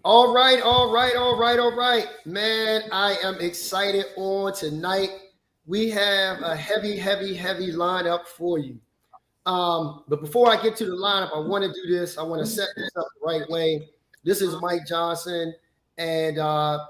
All right. Man, I am excited on tonight. We have a heavy lineup for you. But before I get to the lineup, I want to do this. I want to set this up the right way. This is Mike Johnson. And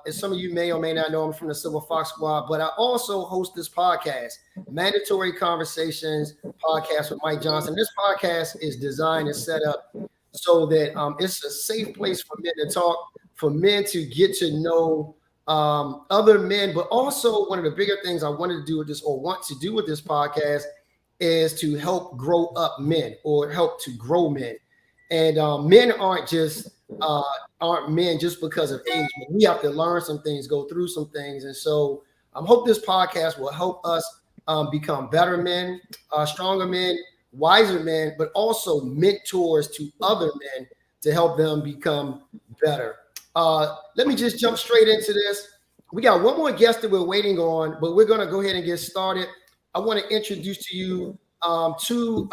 as some of you may or may not know, I'm from the Silver Fox Squad, but I also host this podcast, Mandatory Conversations podcast with Mike Johnson. This podcast is designed and set up so that it's a safe place for men to talk, for men to get to know other men. But also, one of the bigger things I wanted to do with this, or want to do with this podcast, is to help grow up men, or help to grow men. And men aren't men just because of age. But we have to learn some things, go through some things, and so I hope this podcast will help us become better men, stronger men, wiser men, but also mentors to other men to help them become better. Let me just jump straight into this. We got one more guest that we're waiting on, but we're going to go ahead and get started. I want to introduce to you two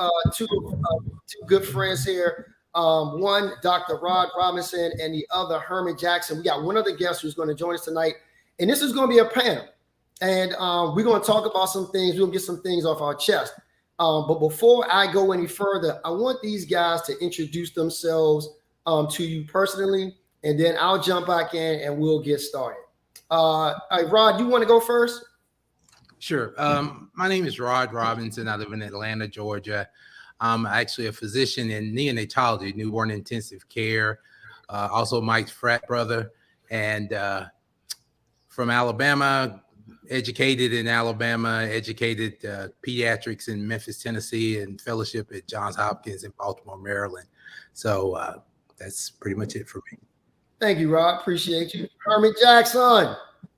good friends here. One, Dr. Rod Robinson, and the other, Herman Jackson. We got one other guest who's going to join us tonight, and this is going to be a panel. And we're going to talk about some things. We'll get some things off our chest. But before I go any further, I want these guys to introduce themselves to you personally, and then I'll jump back in and we'll get started. All right, Rod, you want to go first? Sure. My name is Rod Robinson. I live in Atlanta, Georgia. I'm actually a physician in neonatology, newborn intensive care, also Mike's frat brother, and from Alabama, educated in Alabama, educated pediatrics in Memphis, Tennessee, and fellowship at Johns Hopkins in Baltimore, Maryland. So that's pretty much it for me. Thank you, Rod. Appreciate you. Herman Jackson.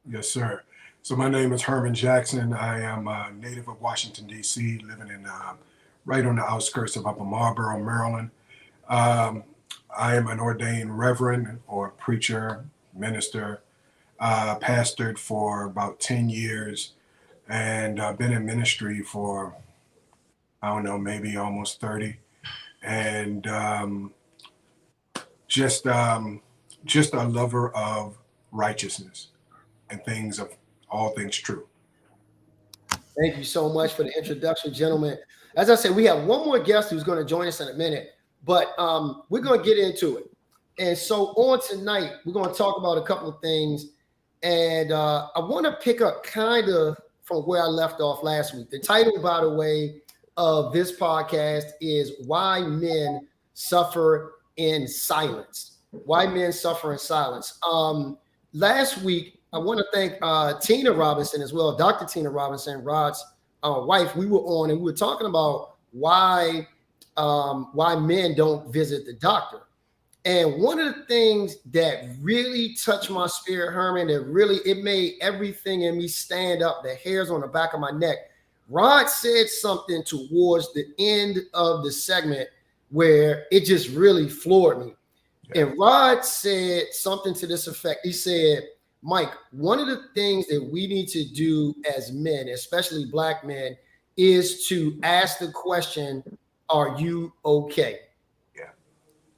Yes, sir. So my name is Herman Jackson. I am a native of Washington, D.C., living in right on the outskirts of Upper Marlboro, Maryland. I am an ordained reverend or preacher, minister, pastored for about 10 years, and been in ministry for, I don't know, maybe almost 30. And just a lover of righteousness and all things true. Thank you so much for the introduction, gentlemen. As I said, we have one more guest who's going to join us in a minute, but we're going to get into it. And so on tonight, we're going to talk about a couple of things. And I want to pick up kind of from where I left off last week. The title, by the way, of this podcast is Why Men Suffer in Silence. Why Men Suffer in Silence. Last week, I want to thank Tina Robinson as well, Dr. Tina Robinson, Rod's wife. We were on and we were talking about why men don't visit the doctor. And one of the things that really touched my spirit, Herman, it made everything in me stand up, the hairs on the back of my neck. Rod said something towards the end of the segment where it just really floored me. Yeah. And Rod said something to this effect. He said, Mike, one of the things that we need to do as men, especially Black men, is to ask the question, are you okay? Yeah.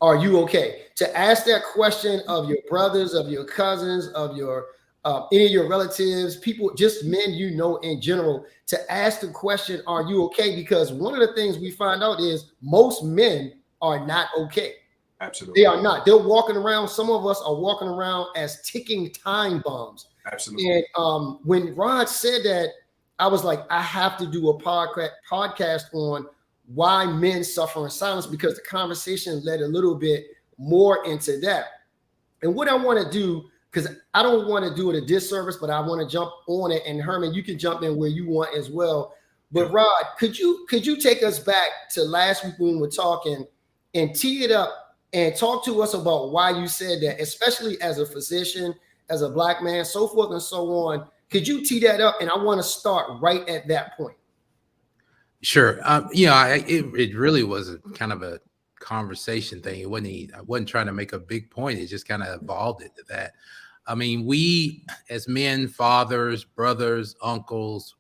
Are you okay? To ask that question of your brothers, of your cousins, of your any of your relatives, people, just men you know in general, to ask the question, are you okay? Because one of the things we find out is most men are not okay. Absolutely. They are not. They're walking around. Some of us are walking around as ticking time bombs. Absolutely. And when Rod said that, I was like, I have to do a podcast on why men suffer in silence, because the conversation led a little bit more into that. And what I want to do, because I don't want to do it a disservice, but I want to jump on it. And Herman, you can jump in where you want as well. But Rod, could you take us back to last week when we were talking and tee it up and talk to us about why you said that, especially as a physician, as a Black man, so forth and so on. Could you tee that up? And I want to start right at that point. Sure. It really was a kind of a conversation thing. I wasn't trying to make a big point. It just kind of evolved into that. I mean, we as men, fathers, brothers, uncles,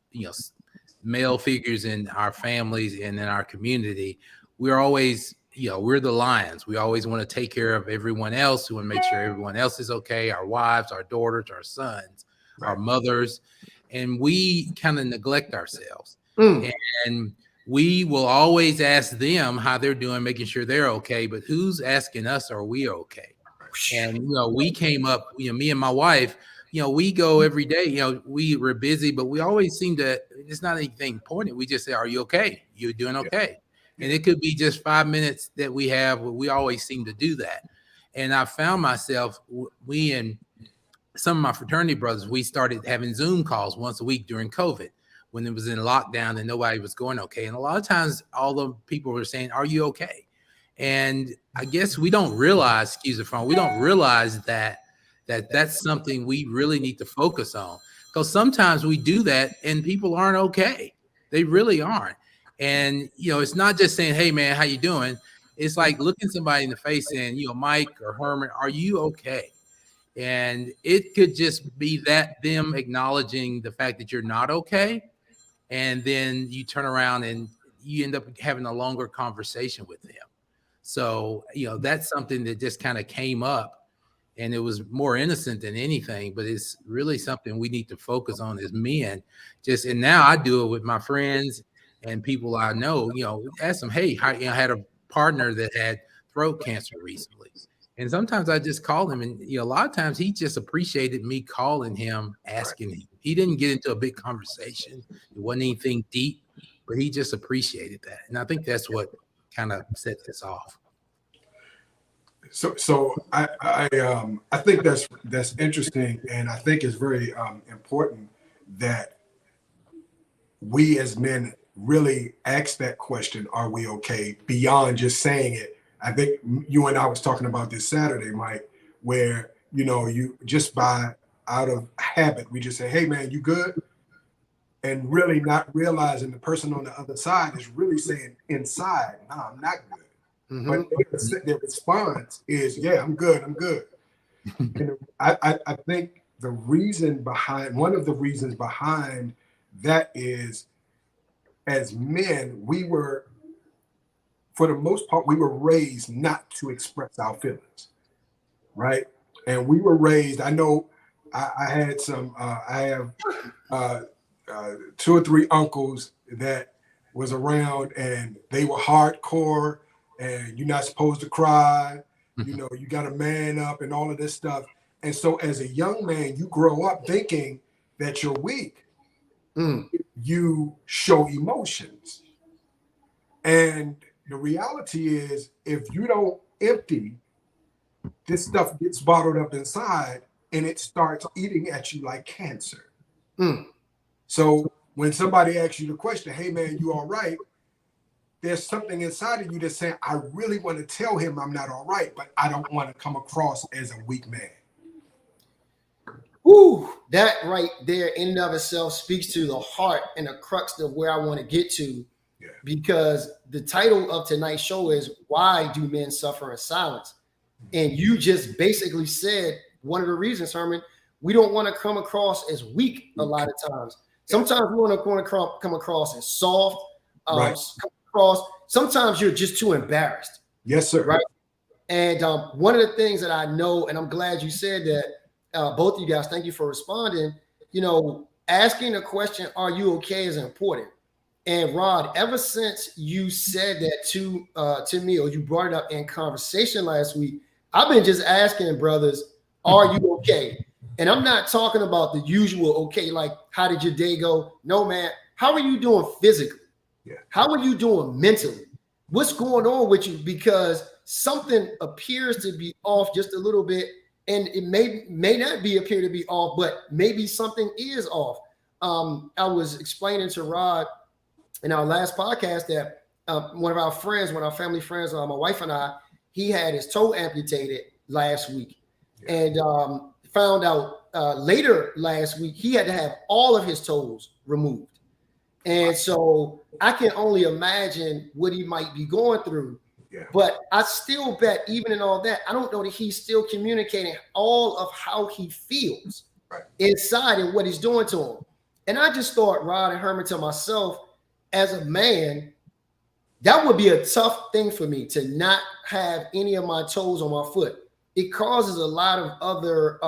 male figures in our families and in our community, we're always we're the lions. We always want to take care of everyone else. We want to make sure everyone else is okay. Our wives, our daughters, our sons, our mothers, and we kind of neglect ourselves. And we will always ask them how they're doing, making sure they're okay. But who's asking us, are we okay? And, we came up, me and my wife, we go every day, we were busy, but we always seem to, it's not anything important. We just say, are you okay? You're doing okay. And it could be just 5 minutes that we have, but we always seem to do that. And I found myself, we and some of my fraternity brothers, we started having Zoom calls once a week during COVID when it was in lockdown and nobody was going okay. And a lot of times all the people were saying, are you okay? And I guess we don't realize, excuse the phone, we don't realize that's something we really need to focus on, because sometimes we do that and people aren't okay. They really aren't. And, it's not just saying, hey, man, how you doing? It's like looking somebody in the face saying, Mike or Herman, are you okay? And it could just be that them acknowledging the fact that you're not okay. And then you turn around and you end up having a longer conversation with them. So, that's something that just kind of came up, and it was more innocent than anything, but it's really something we need to focus on as men. And now I do it with my friends and people I know, ask them, hey, I had a partner that had throat cancer recently. And sometimes I just call him, and a lot of times he just appreciated me calling him, asking him. He didn't get into a big conversation. It wasn't anything deep, but he just appreciated that. And I think that's what kind of set this off. So I think that's interesting, and I think it's very important that we as men really ask that question: are we okay? Beyond just saying it. I think you and I was talking about this Saturday, Mike, where you just out of habit we just say, hey man, you good? And really not realizing the person on the other side is really saying inside, no, I'm not good. But their response is, yeah, I'm good. And I think one of the reasons behind that is, as men, for the most part, we were raised not to express our feelings, right? And we were raised, I know I have 2 or 3 uncles that was around, and they were hardcore, and you're not supposed to cry, you got to man up and all of this stuff. And so as a young man, you grow up thinking that you're weak. You show emotions. And the reality is, if you don't empty, this stuff gets bottled up inside and it starts eating at you like cancer. So when somebody asks you the question, hey man, you all right? There's something inside of you that's saying, I really want to tell him I'm not all right, but I don't want to come across as a weak man. Ooh, that right there in and of itself speaks to the heart and the crux of where I want to get to. Yeah. Because the title of tonight's show is Why Do Men Suffer in Silence? And you just basically said one of the reasons, Herman, we don't want to come across as weak a lot of times. Sometimes we want to come across as soft. Right. Sometimes you're just too embarrassed. Yes, sir. Right. And one of the things that I know, and I'm glad you said that, both of you guys, thank you for responding. Asking the question, are you okay, is important. And Rod, ever since you said that to me, or you brought it up in conversation last week, I've been just asking brothers, are you okay? And I'm not talking about the usual okay, like how did your day go? No, man. How are you doing physically? Yeah. How are you doing mentally? What's going on with you? Because something appears to be off just a little bit, and it may not appear to be off, but maybe something is off. I was explaining to Rod in our last podcast that one of our family friends, my wife and I, he had his toe amputated last week, and found out later last week he had to have all of his toes removed. And so I can only imagine what he might be going through. Yeah. But I still bet, even in all that, I don't know that he's still communicating all of how he feels inside and what he's doing to him. And I just thought, Rod and Herman, to myself, as a man, That would be a tough thing for me to not have any of my toes on my foot. It causes a lot of other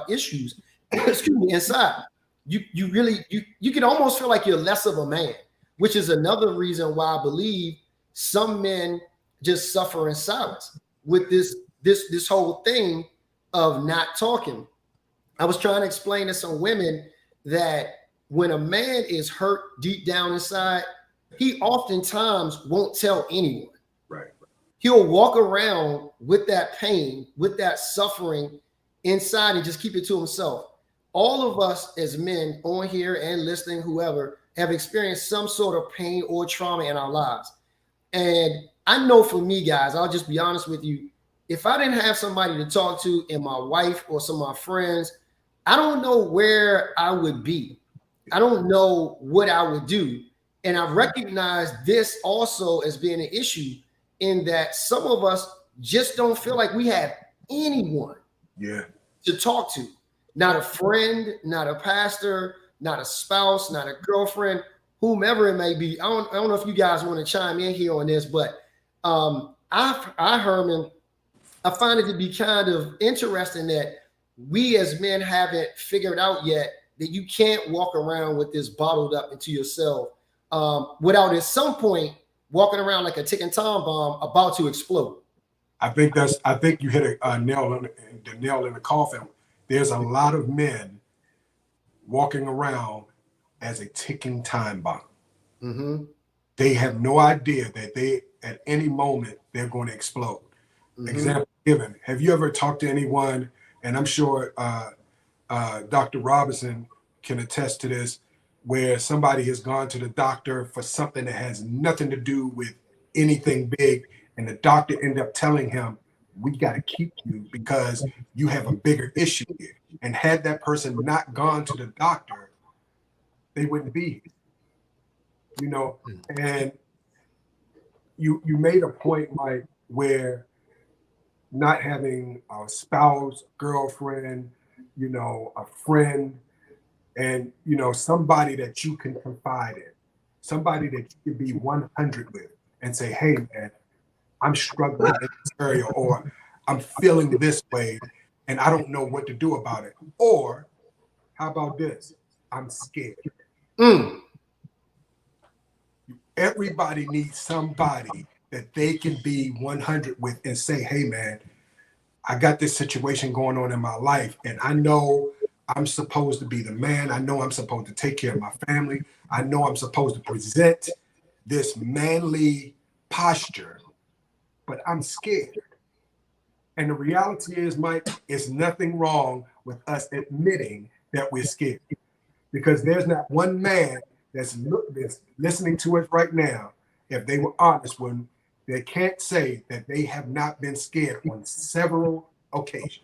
issues, excuse me, inside. You really you can almost feel like you're less of a man, which is another reason why I believe some men just suffer in silence with this whole thing of not talking. I was trying to explain to some women that when a man is hurt deep down inside, he oftentimes won't tell anyone. Right. He'll walk around with that pain, with that suffering inside and just keep it to himself. All of us as men on here and listening, whoever, have experienced some sort of pain or trauma in our lives. And I know for me, guys, I'll just be honest with you. If I didn't have somebody to talk to and my wife or some of my friends, I don't know where I would be. I don't know what I would do. And I recognize this also as being an issue in that some of us just don't feel like we have anyone to talk to. Not a friend, not a pastor, not a spouse, not a girlfriend, whomever it may be. I don't know if you guys want to chime in here on this, but Herman, I find it to be kind of interesting that we as men haven't figured out yet that you can't walk around with this bottled up into yourself without at some point walking around like a ticking time bomb about to explode. I think you hit the nail in the coffin. There's a lot of men walking around as a ticking time bomb. Mm-hmm. They have no idea that they at any moment they're going to explode. Mm-hmm. Example given. Have you ever talked to anyone, and I'm sure Dr. Robinson can attest to this, where somebody has gone to the doctor for something that has nothing to do with anything big, and the doctor ended up telling him, we got to keep you because you have a bigger issue here. And had that person not gone to the doctor, they wouldn't be here. You know, and you made a point, Mike, where not having a spouse, girlfriend, you know, a friend, and, you know, somebody that you can confide in, somebody that you can be 100 with and say, hey, man, I'm struggling in this area, or I'm feeling this way and I don't know what to do about it. Or how about this? I'm scared. Everybody needs somebody that they can be 100 with and say, hey, man, I got this situation going on in my life, and I know I'm supposed to be the man. I know I'm supposed to take care of my family. I know I'm supposed to present this manly posture, but I'm scared. And the reality is, Mike, it's nothing wrong with us admitting that we're scared, because there's not one man that's listening to us right now, if they were honest, when they can't say that they have not been scared on several occasions.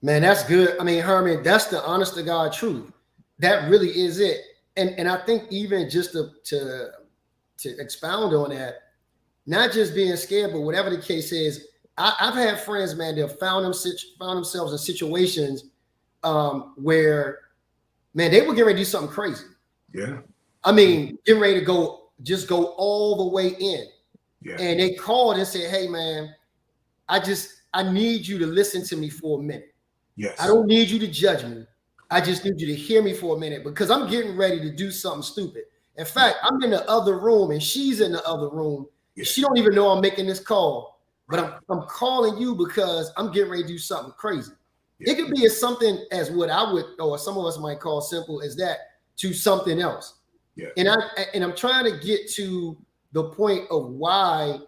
Man, that's good. I mean, Herman, that's the honest to God truth. That really is it. And I think even just to expound on that, not just being scared, but whatever the case is, I've had friends, man, that found themselves in situations where, man, they were getting ready to do something crazy. Yeah. I mean, getting ready to go all the way in. Yeah. And they called and said, hey, man, I need you to listen to me for a minute. Yes. I don't need you to judge me. I just need you to hear me for a minute, because I'm getting ready to do something stupid. In fact, I'm in the other room and she's in the other room. Yeah. She don't even know I'm making this call, but I'm calling you because I'm getting ready to do something crazy. Yeah. It could be as something as what I would, or some of us might call simple as that, to something else. Yeah. And I'm trying to get to the point of why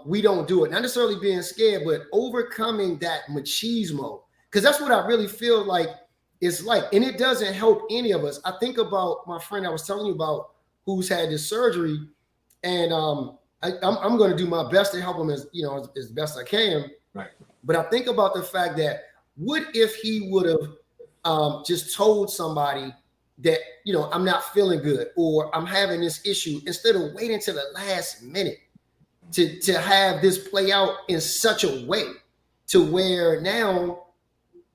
we don't do it. Not necessarily being scared, but overcoming that machismo. Because that's what I really feel like it's like. And it doesn't help any of us. I think about my friend I was telling you about who's had this surgery. And I'm going to do my best to help him as best I can. Right. But I think about the fact that what if he would have just told somebody that, you know, I'm not feeling good or I'm having this issue, instead of waiting till the last minute to have this play out in such a way to where now,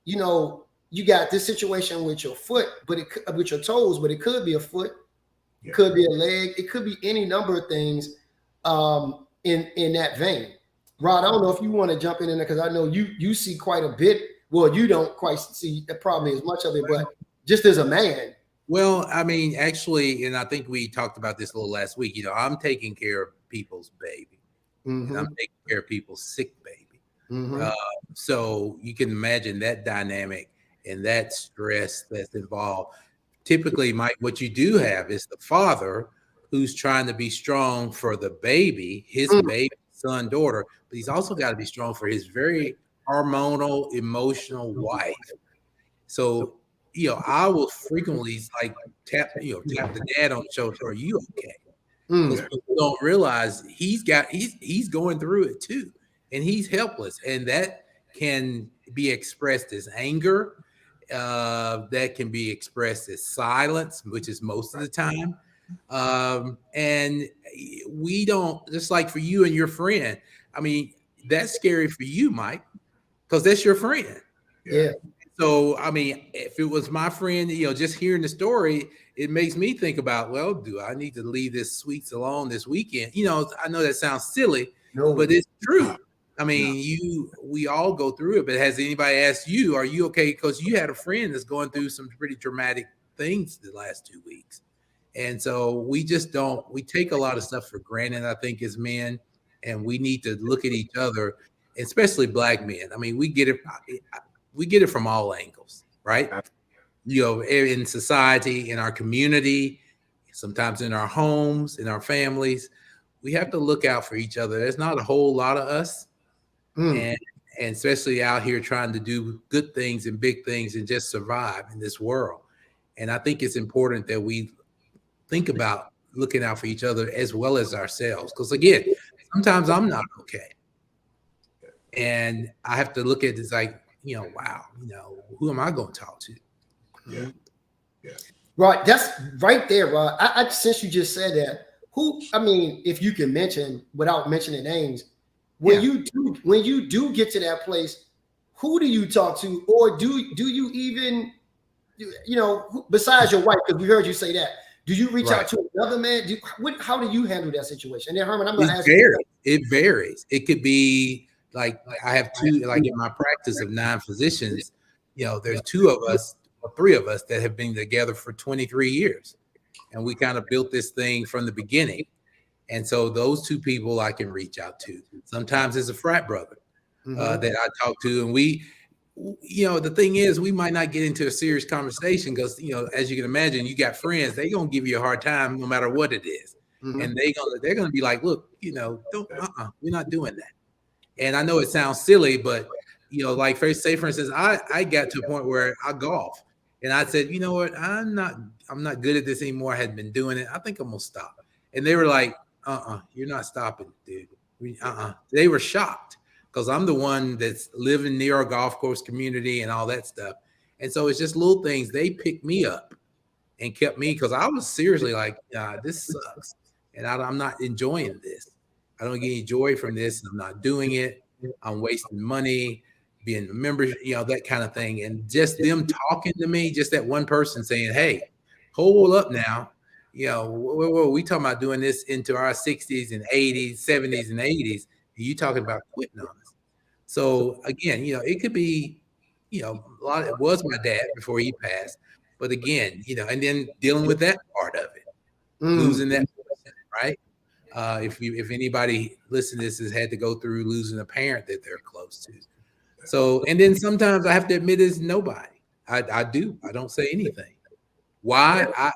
you know, you got this situation with your foot, with your toes, but it could be a foot. It could be a leg. It could be any number of things in that vein. Rod, I don't know if you want to jump in there because I know you see quite a bit. Well, you don't quite see probably as much of it, but just as a man. Well, I mean, actually, and I think we talked about this a little last week. I'm taking care of people's baby, and I'm taking care of people's sick baby. So you can imagine that dynamic and that stress that's involved. Typically, Mike, what you do have is the father who's trying to be strong for the baby, his baby, son, daughter, but he's also got to be strong for his very hormonal, emotional wife. So, I will frequently tap the dad on the shoulder. Are you okay? Because people don't realize he's going through it too, and he's helpless, and that can be expressed as anger. That can be expressed as silence, which is most of the time. And we don't, just like for you and your friend. I mean, that's scary for you, Mike, because that's your friend. Yeah. So, I mean, if it was my friend, just hearing the story, it makes me think about, well, do I need to leave this sweets alone this weekend? I know that sounds silly, but it's true. I mean, we all go through it, but has anybody asked you, are you okay? Because you had a friend that's going through some pretty dramatic things the last 2 weeks. And so we take a lot of stuff for granted, I think, as men, and we need to look at each other, especially Black men. I mean, we get it from all angles, right? In society, in our community, sometimes in our homes, in our families, we have to look out for each other. There's not a whole lot of us. And especially out here trying to do good things and big things and just survive in this world. And I think it's important that we think about looking out for each other as well as ourselves. Because again, sometimes I'm not okay. And I have to look at this like, wow, who am I going to talk to? Yeah. Right. That's right there, Rod. I since you just said that, if you can mention without mentioning names, when you do get to that place, who do you talk to, or do you even, besides your wife, because we heard you say that, do you reach out to another man? How do you handle that situation? And then Herman, I'm going to ask you. It varies. It could be like I have two, like in my practice of 9 physicians, there's 2 of us or 3 of us that have been together for 23 years, and we kind of built this thing from the beginning. And so those 2 people I can reach out to. Sometimes it's a frat brother that I talk to. And we, the thing is, we might not get into a serious conversation because, as you can imagine, you got friends, they're going to give you a hard time no matter what it is. And they're going to be like, look, we're not doing that. And I know it sounds silly, but, like say, for instance, I got to a point where I golf. And I said, you know what, I'm not good at this anymore. I hadn't been doing it. I think I'm going to stop. And they were like, you're not stopping, dude. They were shocked because I'm the one that's living near a golf course community and all that stuff. And so it's just little things. They picked me up and kept me, because I was seriously like, this sucks. And I'm not enjoying this. I don't get any joy from this. I'm not doing it. I'm wasting money, being a member, that kind of thing. And just them talking to me, just that one person saying, hey, hold up now. We talking about doing this into our 60s and 80s, 70s and 80s. And you talking about quitting on us. So again, it could be, a lot. It was my dad before he passed, but again, and then dealing with that part of it, losing that person, right? If anybody listening to this has had to go through losing a parent that they're close to. So, and then sometimes I have to admit it's nobody. I don't say anything. Why? I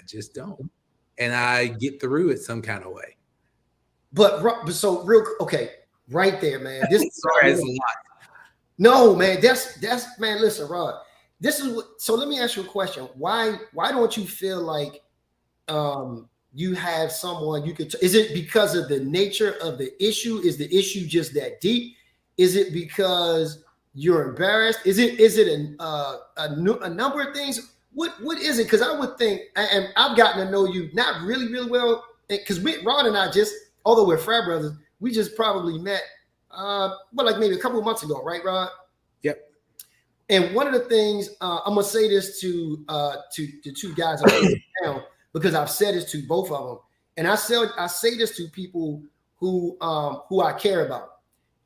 just don't. And I get through it some kind of way. But so okay, right there, man. This is sorry, it's a lot. No, man, that's man, listen, Rod. So let me ask you a question. Why don't you feel like you have someone you could is it because of the nature of the issue? Is the issue just that deep? Is it because you're embarrassed? Is it a number of things? What is it? Because I would think, and I've gotten to know you not really, really well, because Rod and I just, although we're frat brothers, we just probably met, like maybe a couple of months ago, right, Rod? Yep. And one of the things, I'm gonna say this to the 2 guys down, because I've said this to both of them. And I say this to people who I care about.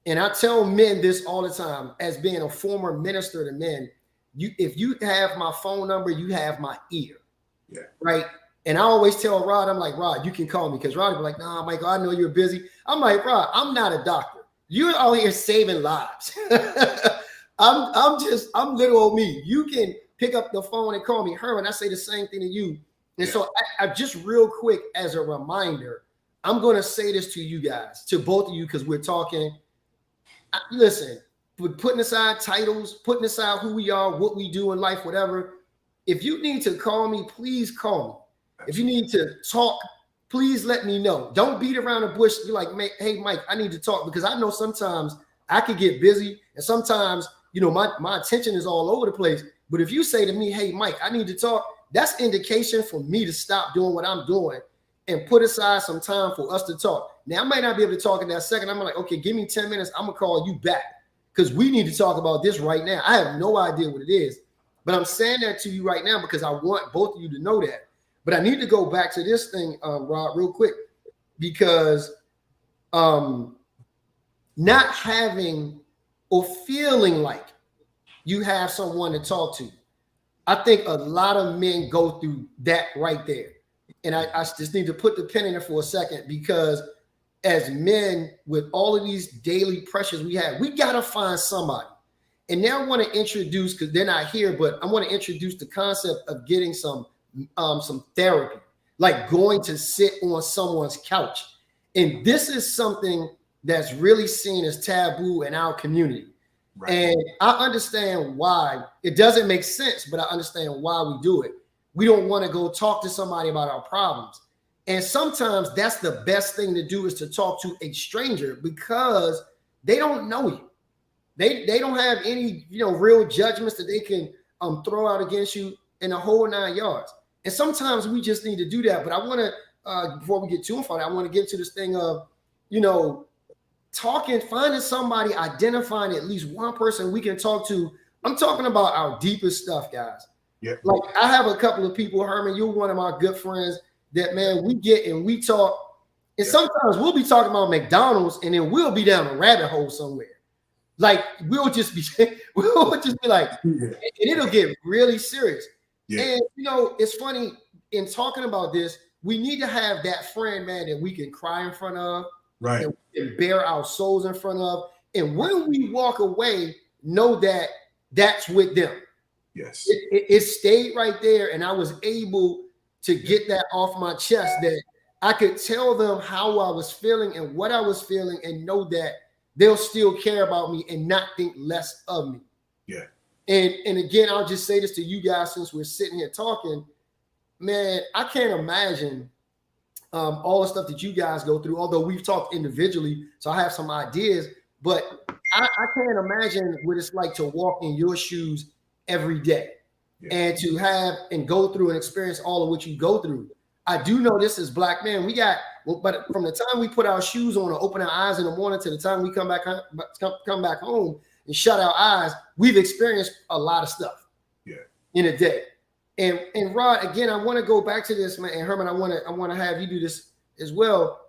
And I tell men this all the time, as being a former minister to men. If you have my phone number, you have my ear. Yeah. Right. And I always tell Rod, I'm like, Rod, you can call me, because Rod will be like, nah, Michael, I know you're busy. I'm like, Rod, I'm not a doctor. You're out here saving lives. I'm little old me. You can pick up the phone and call me. Herman, I say the same thing to you. And so I just real quick, as a reminder, I'm going to say this to you guys, to both of you, because we're talking. Listen, with putting aside titles, putting aside who we are, what we do in life, whatever. If you need to call me, please call me. If you need to talk, please let me know. Don't beat around the bush. Be like, hey, Mike, I need to talk, because I know sometimes I could get busy, and sometimes, my attention is all over the place. But if you say to me, hey, Mike, I need to talk, that's indication for me to stop doing what I'm doing and put aside some time for us to talk. Now, I might not be able to talk in that second. I'm like, okay, give me 10 minutes. I'm going to call you back, because we need to talk about this right now. I have no idea what it is, but I'm saying that to you right now because I want both of you to know that. But I need to go back to this thing, Rod, real quick, because not having or feeling like you have someone to talk to, I think a lot of men go through that right there. And I just need to put the pin in it for a second, because as men, with all of these daily pressures we have, we got to find somebody. And now I want to introduce, because they're not here, but I want to introduce the concept of getting some therapy, like going to sit on someone's couch. And this is something that's really seen as taboo in our community. Right. And I understand why. It doesn't make sense, but I understand why we do it. We don't want to go talk to somebody about our problems. And sometimes that's the best thing to do, is to talk to a stranger, because they don't know you. They don't have any, real judgments that they can throw out against you in the whole 9 yards. And sometimes we just need to do that. But I want to, before we get too far, I want to get to this thing of, talking, finding somebody, identifying at least one person we can talk to. I'm talking about our deepest stuff, guys. Yeah. Like, I have a couple of people, Herman, you're one of my good friends, that, man, we get and we talk. And sometimes we'll be talking about McDonald's, and then we'll be down a rabbit hole somewhere. Like, we'll just be like, and it'll get really serious. Yeah. And, it's funny, in talking about this, we need to have that friend, man, that we can cry in front of. Right. That we can bare our souls in front of. And when we walk away, know that that's with them. Yes. It stayed right there. And I was able to get that off my chest, that I could tell them how I was feeling and what I was feeling, and know that they'll still care about me and not think less of me. Yeah. And again, I'll just say this to you guys, since we're sitting here talking, man, I can't imagine all the stuff that you guys go through, although we've talked individually, so I have some ideas, but I can't imagine what it's like to walk in your shoes every day. Yeah. And to have and go through and experience all of what you go through. I do know this as Black men, but from the time we put our shoes on and open our eyes in the morning to the time we come back home and shut our eyes, we've experienced a lot of stuff in a day. And Rod, again, I want to go back to this, man. And Herman, I want to have you do this as well.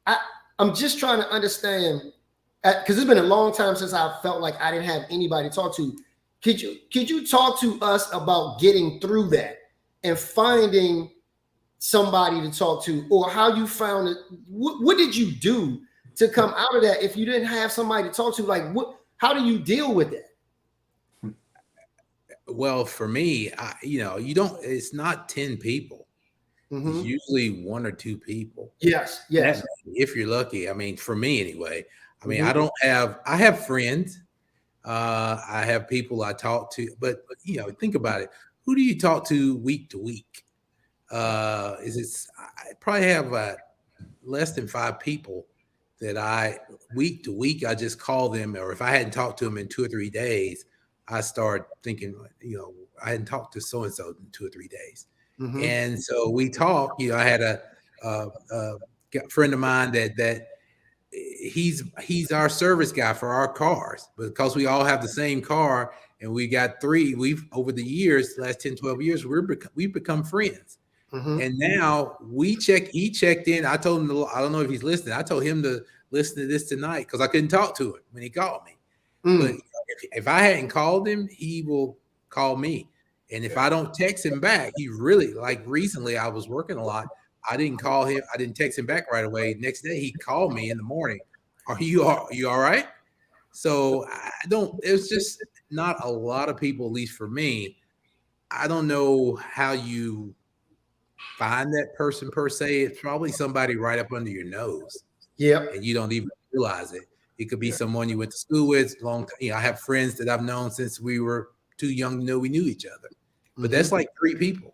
I'm just trying to understand, because it's been a long time since I felt like I didn't have anybody to talk to. Could you talk to us about getting through that and finding somebody to talk to, or how you found it? What did you do to come out of that if you didn't have somebody to talk to? Like, how do you deal with that? Well, for me, it's not 10 people. Mm-hmm. It's usually 1 or 2 people. Yes. If you're lucky. I mean, for me anyway. I mean, mm-hmm. I have friends. I have people I talk to, but think about it. Who do you talk to week to week? I probably have less than 5 people that week to week, I just call them, or if I hadn't talked to them in 2 or 3 days, I start thinking, I hadn't talked to so-and-so in 2 or 3 days. Mm-hmm. And so we talk, I had a friend of mine that he's our service guy for our cars, because we all have the same car, and we got 3. We've, over the years, the last 10, 12 years, we've become friends. And now he checked in. I told him, I don't know if he's listening. I told him to listen to this tonight because I couldn't talk to him when he called me. But if I hadn't called him, he will call me. And if I don't text him back, he really, like recently I was working a lot. I didn't call him. I didn't text him back right away. Next day he called me in the morning. Are you all right? So there's just not a lot of people, at least for me. I don't know how you find that person per se. It's probably somebody right up under your nose. Yep. And you don't even realize it. It could be someone you went to school with long time. I have friends that I've known since we were too young to know we knew each other. But that's like 3 people.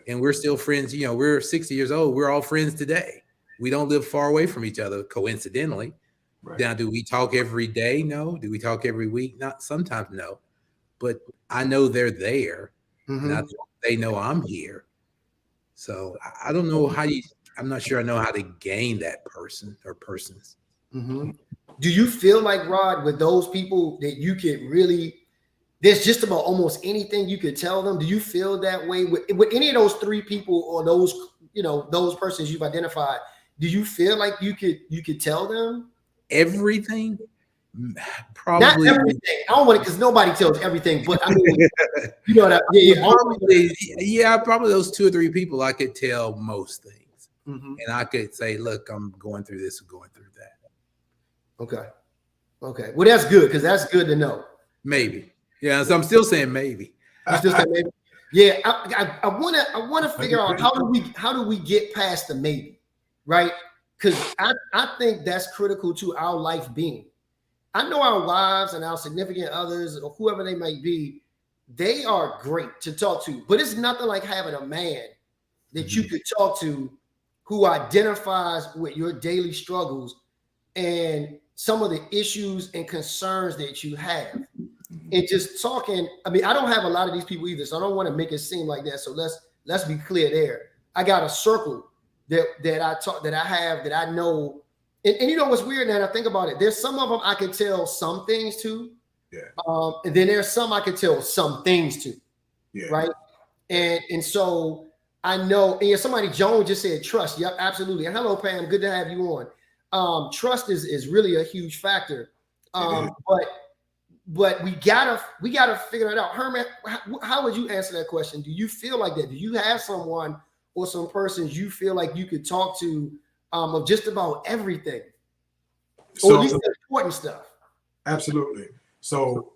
And we're still friends. We're 60 years old. We're all friends today. We don't live far away from each other, coincidentally. Right. Now, do we talk every day? No. Do we talk every week? Not sometimes, no. But I know they're there. And they know I'm here. So I don't know I'm not sure I know how to gain that person or persons. Do you feel like, Rod, with those people that you could really, there's just about almost anything you could tell them? Do you feel that way with any of those 3 people or those persons you've identified? Do you feel like you could tell them everything? Probably not everything. I don't want it because nobody tells everything, but I mean, you know that. Probably those 2 or 3 people I could tell most things, and I could say, "Look, I'm going through this or going through that." Okay. Well, that's good because that's good to know. Maybe, yeah. So I'm still saying maybe. You still saying maybe? Yeah. I want to figure out how do we get past the maybe, right? Because I think that's critical to our life being. I know our wives and our significant others or whoever they might be, they are great to talk to, but it's nothing like having a man that you could talk to who identifies with your daily struggles and some of the issues and concerns that you have. And just talking, I mean, I don't have a lot of these people either, so I don't want to make it seem like that. So let's be clear there. I got a circle that I know. And you know what's weird now? I think about it. There's some of them I can tell some things to, and then there's some I can tell some things to, right? And so I know. And somebody Jones just said trust. Yep, absolutely. And hello, Pam. Good to have you on. Trust is really a huge factor. But we gotta figure it out. Herman, how would you answer that question? Do you feel like that? Do you have someone or some persons you feel like you could talk to? Of just about everything, or at least the important stuff. Absolutely. So,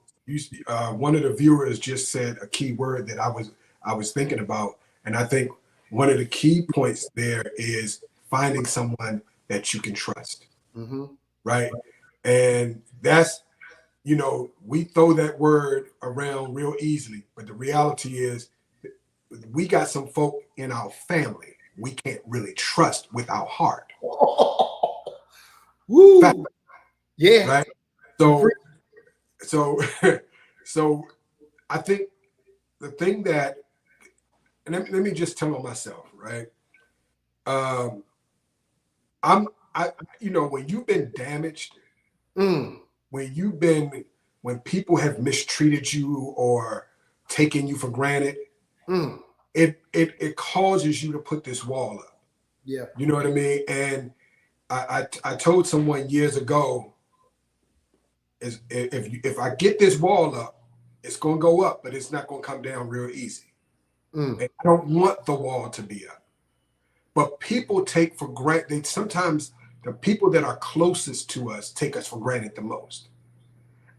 one of the viewers just said a key word that I was thinking about, and I think one of the key points there is finding someone that you can trust, right? And that's, we throw that word around real easily, but the reality is, we got some folk in our family we can't really trust with our heart. Woo. Fact, yeah. Right. So I think the thing that, and let me just tell on myself, right? When you've been damaged, when people have mistreated you or taken you for granted, it causes you to put this wall up. Yeah. You know what I mean? And I told someone years ago, if I get this wall up, it's gonna go up, but it's not gonna come down real easy. And I don't want the wall to be up. But people take for granted, sometimes the people that are closest to us take us for granted the most.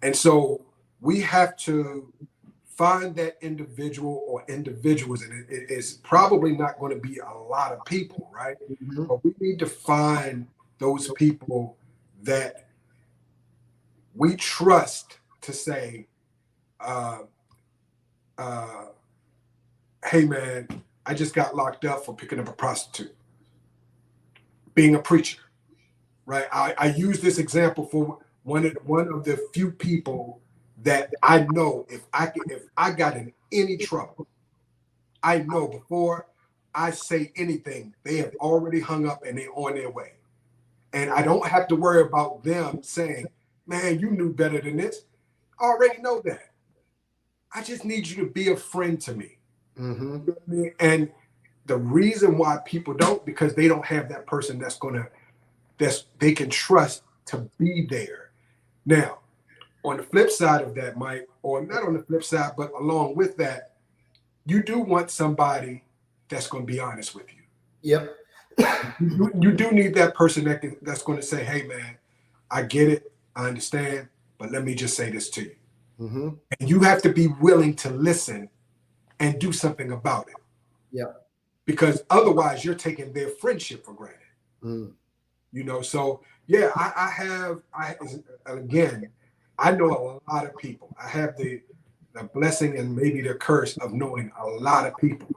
And so we have to find that individual or individuals, and it's probably not going to be a lot of people, right? But we need to find those people that we trust to say, hey man, I just got locked up for picking up a prostitute, being a preacher, right? I use this example for one of the few people that I know if I got in any trouble, I know before I say anything, they have already hung up and they're on their way. And I don't have to worry about them saying, man, you knew better than this. I already know that. I just need you to be a friend to me. You know what I mean? And the reason why people don't, because they don't have that person that's they can trust to be there. Now, on the flip side of that, Mike, or not on the flip side, but along with that, you do want somebody that's going to be honest with you. Yep. You do need that person that's going to say, hey, man, I get it. I understand. But let me just say this to you. Mm-hmm. And you have to be willing to listen and do something about it. Yeah. Because otherwise you're taking their friendship for granted. Mm. You know, so yeah, again, I know a lot of people. I have the blessing and maybe the curse of knowing a lot of people.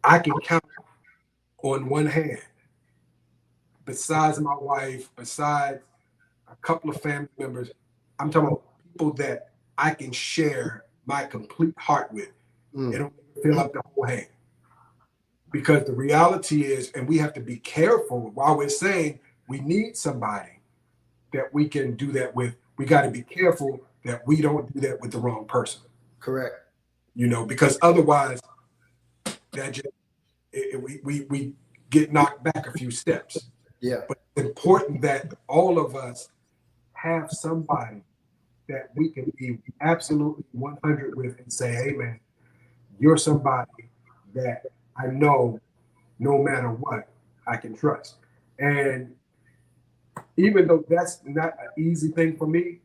I can count on one hand, besides my wife, besides a couple of family members. I'm talking about people that I can share my complete heart with. It don't fill up the whole hand. Because the reality is, and we have to be careful while we're saying we need somebody that we can do that with, we got to be careful that we don't do that with the wrong person. Correct. You know, because otherwise that just, we get knocked back a few steps. Yeah. But it's important that all of us have somebody that we can be absolutely 100 with and say, hey, man, you're somebody that I know no matter what I can trust. And even though that's not an easy thing for me,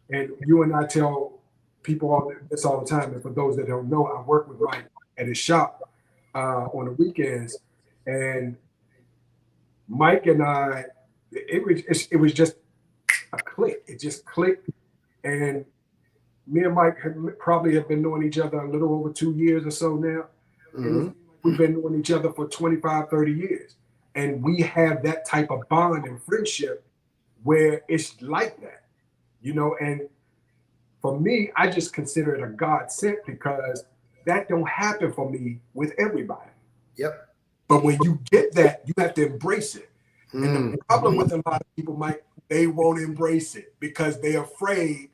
and you and I tell people all this all the time, and for those that don't know, I work with Mike at his shop on the weekends, and Mike and I, it was just a click. It just clicked, and me and Mike probably have been knowing each other a little over 2 years or so now. Mm-hmm. We've been knowing each other for 25, 30 years. And we have that type of bond and friendship where it's like that, you know. And for me, I just consider it a God sent, because that don't happen for me with everybody. Yep. But when you get that, you have to embrace it. And the problem with a lot of people, Mike, they won't embrace it because they're afraid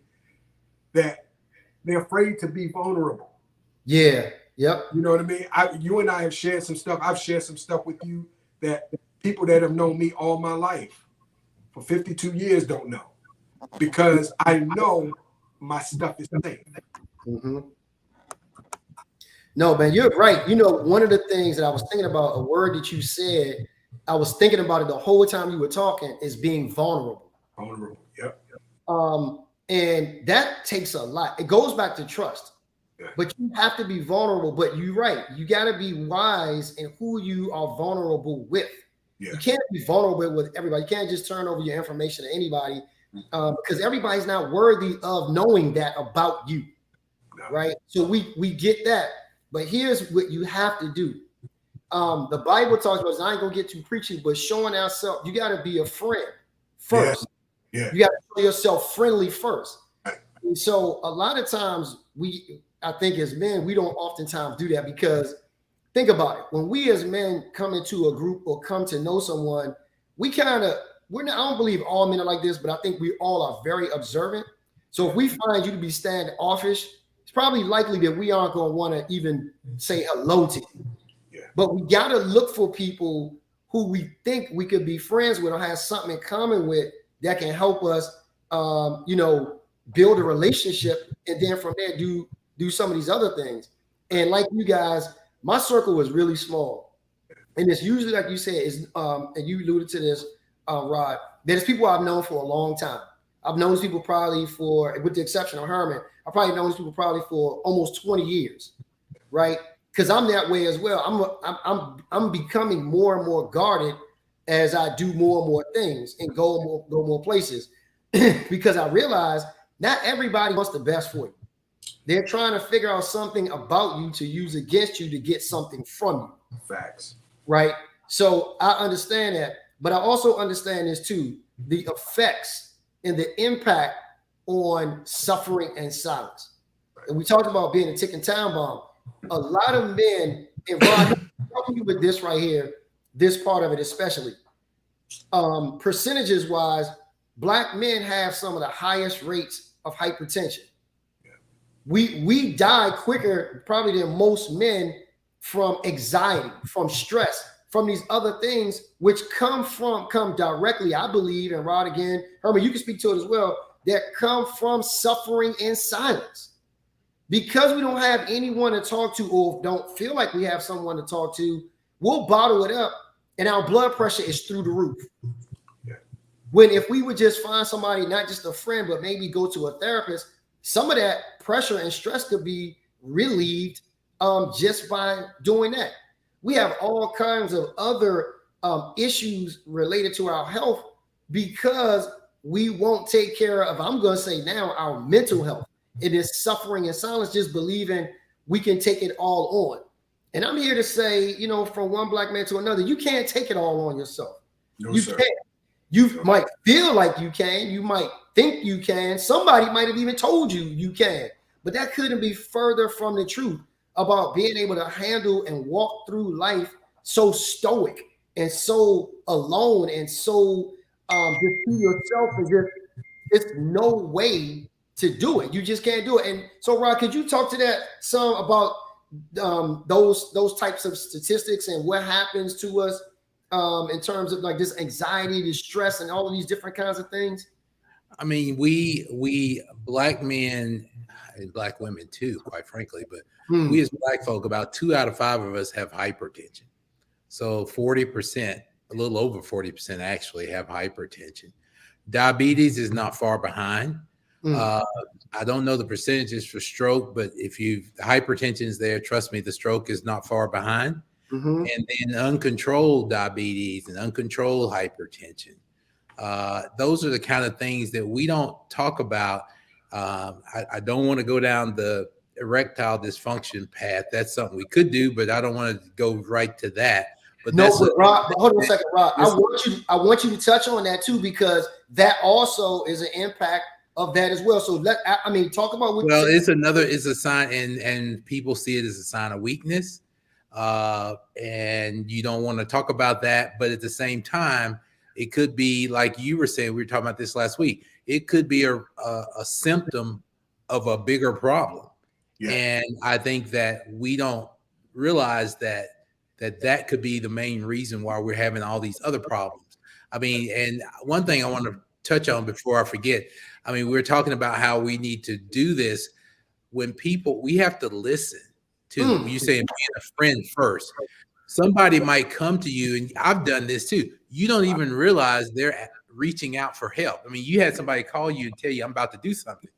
to be vulnerable. Yeah. Yep. You know what I mean? You and I have shared some stuff. I've shared some stuff with you that people that have known me all my life for 52 years don't know, because I know my stuff is safe. Mm-hmm. No, man, you're right. You know, one of the things that I was thinking about, a word that you said, I was thinking about it the whole time you were talking, is being vulnerable. Vulnerable. Yep. And that takes a lot. It goes back to trust. Yeah. But you have to be vulnerable. But you're right. You got to be wise in who you are vulnerable with. Yeah. You can't be vulnerable with everybody. You can't just turn over your information to anybody, because everybody's not worthy of knowing that about you. No. Right? So we get that. But here's what you have to do. The Bible talks about, I ain't going to get too preachy, but showing ourselves, you got to be a friend first. Yeah. You got to show yourself friendly first. Right. And so a lot of times I think as men, we don't oftentimes do that, because think about it. When we as men come into a group or come to know someone, I don't believe all men are like this, but I think we all are very observant. So if we find you to be standoffish, it's probably likely that we aren't going to want to even say hello to you. Yeah. But we got to look for people who we think we could be friends with or have something in common with that can help us, build a relationship, and then from there do some of these other things. And like you guys, my circle was really small, and it's usually, like you said, and you alluded to this, Rod. There's people I've known for a long time. I've known these people probably with the exception of Herman, I've probably known these people probably for almost 20 years, right? Because I'm that way as well. I'm becoming more and more guarded as I do more and more things and go more places, because I realize not everybody wants the best for you. They're trying to figure out something about you to use against you to get something from you. Facts. Right? So I understand that, but I also understand this too, the effects and the impact on suffering and silence. And we talked about being a ticking time bomb. A lot of men, and Ron, help you with this right here, this part of it especially. Percentages wise, Black men have some of the highest rates of hypertension. We die quicker probably than most men from anxiety, from stress, from these other things, which come directly, I believe, and Rod again, Herman, you can speak to it as well, that come from suffering in silence. Because we don't have anyone to talk to, or don't feel like we have someone to talk to, we'll bottle it up, and our blood pressure is through the roof. Yeah. When if we would just find somebody, not just a friend, but maybe go to a therapist, some of that pressure and stress could be relieved just by doing that. We have all kinds of other issues related to our health because we won't take care of, I'm going to say now, our mental health. It is suffering in silence, just believing we can take it all on. And I'm here to say, you know, from one black man to another, you can't take it all on yourself. No, you sir. can't. You might feel like you can. You might think you can. Somebody might have even told you you can. But that couldn't be further from the truth about being able to handle and walk through life so stoic and so alone and so just to yourself, and just it's no way to do it. You just can't do it. And so, Rod, could you talk to that some about those types of statistics and what happens to us in terms of like this anxiety, this stress, and all of these different kinds of things? I mean, we black men and black women too, quite frankly, but we as black folk, about 2 out of 5 of us have hypertension. So 40%, a little over 40% actually have hypertension. Diabetes is not far behind. I don't know the percentages for stroke, but if the hypertension is there, trust me, the stroke is not far behind. And then uncontrolled diabetes and uncontrolled hypertension. Those are the kind of things that we don't talk about. I don't want to go down the erectile dysfunction path. That's something we could do, but I don't want to go right to that. But no, but Rod, hold on a second, Rod. I want you to touch on that too, because that also is an impact of that as well. So talk about what. Well, it's a sign, and people see it as a sign of weakness, and you don't want to talk about that. But at the same time, it could be like you were saying. We were talking about this last week. It could be a symptom of a bigger problem, and I think that we don't realize that could be the main reason why we're having all these other problems. I mean, and one thing I want to touch on before I forget. I mean, we're talking about how we need to do this when we have to listen to you saying being a friend first. Somebody might come to you, and I've done this too. You don't even realize they're reaching out for help. I mean, you had somebody call you and tell you, I'm about to do something.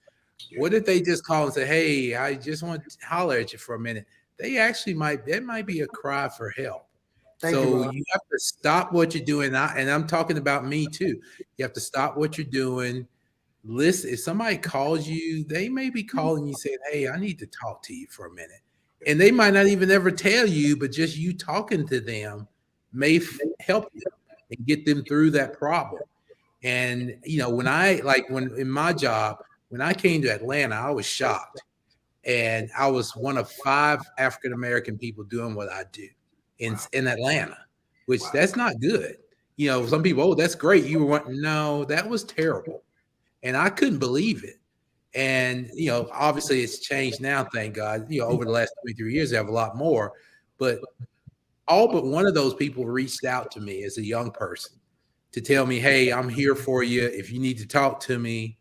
What if they just call and say, hey, I just want to holler at you for a minute? That might be a cry for help. So you have to stop what you're doing. And I'm talking about me too. You have to stop what you're doing. Listen, if somebody calls you, they may be calling you saying, hey, I need to talk to you for a minute. And they might not even ever tell you, but just you talking to them may help them and get them through that problem. And, you know, when in my job, when I came to Atlanta, I was shocked. And I was one of 5 African-American people doing what I do in Atlanta, which that's not good. You know, some people, oh, that's great. No, that was terrible. And I couldn't believe it. And, you know, obviously it's changed now, thank God. You know, over the last 23 years, I have a lot more. But all but one of those people reached out to me as a young person to tell me, hey, I'm here for you. If you need to talk to me,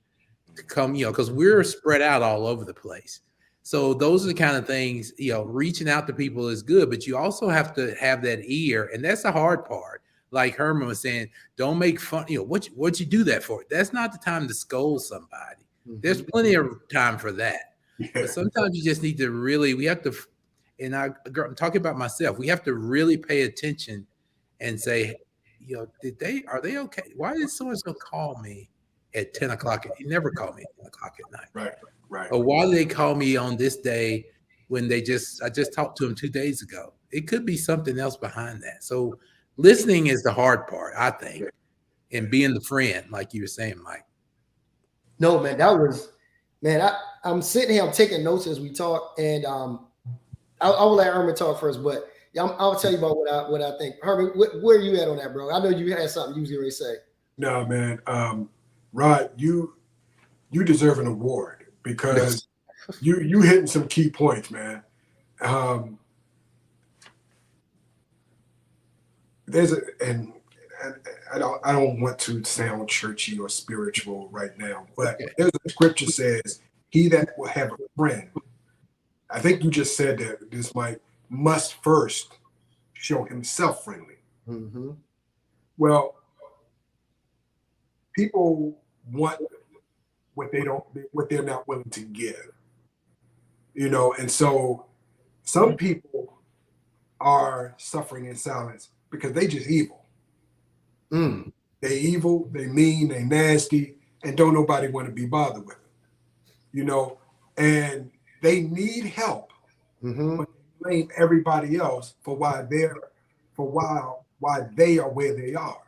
to come, you know, because we're spread out all over the place. So those are the kind of things, you know, reaching out to people is good, but you also have to have that ear. And that's the hard part. Like Herman was saying, don't make fun. You know, what you do that for? That's not the time to scold somebody. There's plenty of time for that. But sometimes you just need to we have to, and I'm talking about myself, we have to really pay attention and say, you know, are they okay? Why did so-and-so call me at 10 o'clock? He never called me at 10 o'clock at night. Right. Or why did they call me on this day when I just talked to them 2 days ago? It could be something else behind that. So listening is the hard part, I think, and being the friend, like you were saying, Mike. No, man, I'm sitting here, I'm taking notes as we talk, and I will let Herman talk first, but I'll tell you about what I think. Herman, where are you at on that, bro? I know you had something you was going to say. No, man. Rod, you deserve an award because you hitting some key points, man. there's a and I don't want to sound churchy or spiritual right now, but there's a scripture says, "He that will have a friend," I think you just said that this must first show himself friendly. Mm-hmm. Well, people want what they're not willing to give, and so some people are suffering in silence because they just evil. Mm. They evil, they mean, they nasty, and don't nobody want to be bothered with them, and they need help, Mm-hmm. but they blame everybody else for why they are where they are.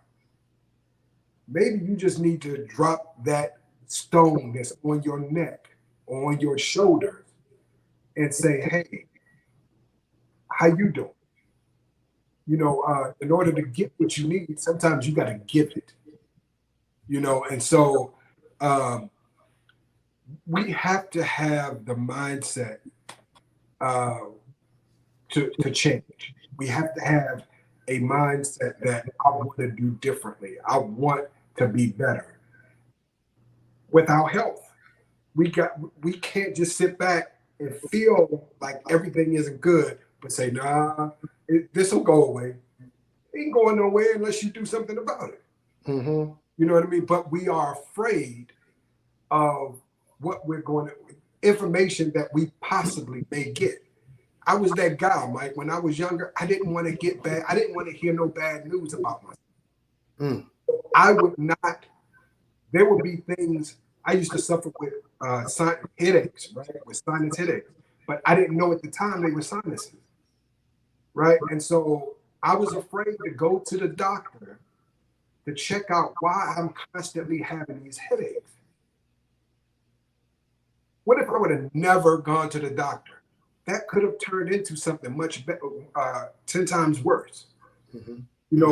Maybe you just need to drop that stone that's on your neck or on your shoulder and say, "Hey, how you doing?" In order to get what you need, sometimes you got to give it. And so we have to have the mindset to change. We have to have a mindset that I want to do differently. I want to be better. With our health, we can't just sit back and feel like everything isn't good, but say, "Nah, this will go away." It ain't going nowhere unless you do something about it. Mm-hmm. You know what I mean? But we are afraid of what we're going to, information that we possibly may get. I was that guy, Mike. When I was younger, I didn't want to get bad. I didn't want to hear no bad news about myself. Mm. I would not. There would be things. I used to suffer with headaches, right? With sinus headaches, but I didn't know at the time they were sinuses, right? And so I was afraid to go to the doctor to check out why I'm constantly having these headaches. What if I would have never gone to the doctor? That could have turned into something much better, 10 times worse. Mm-hmm.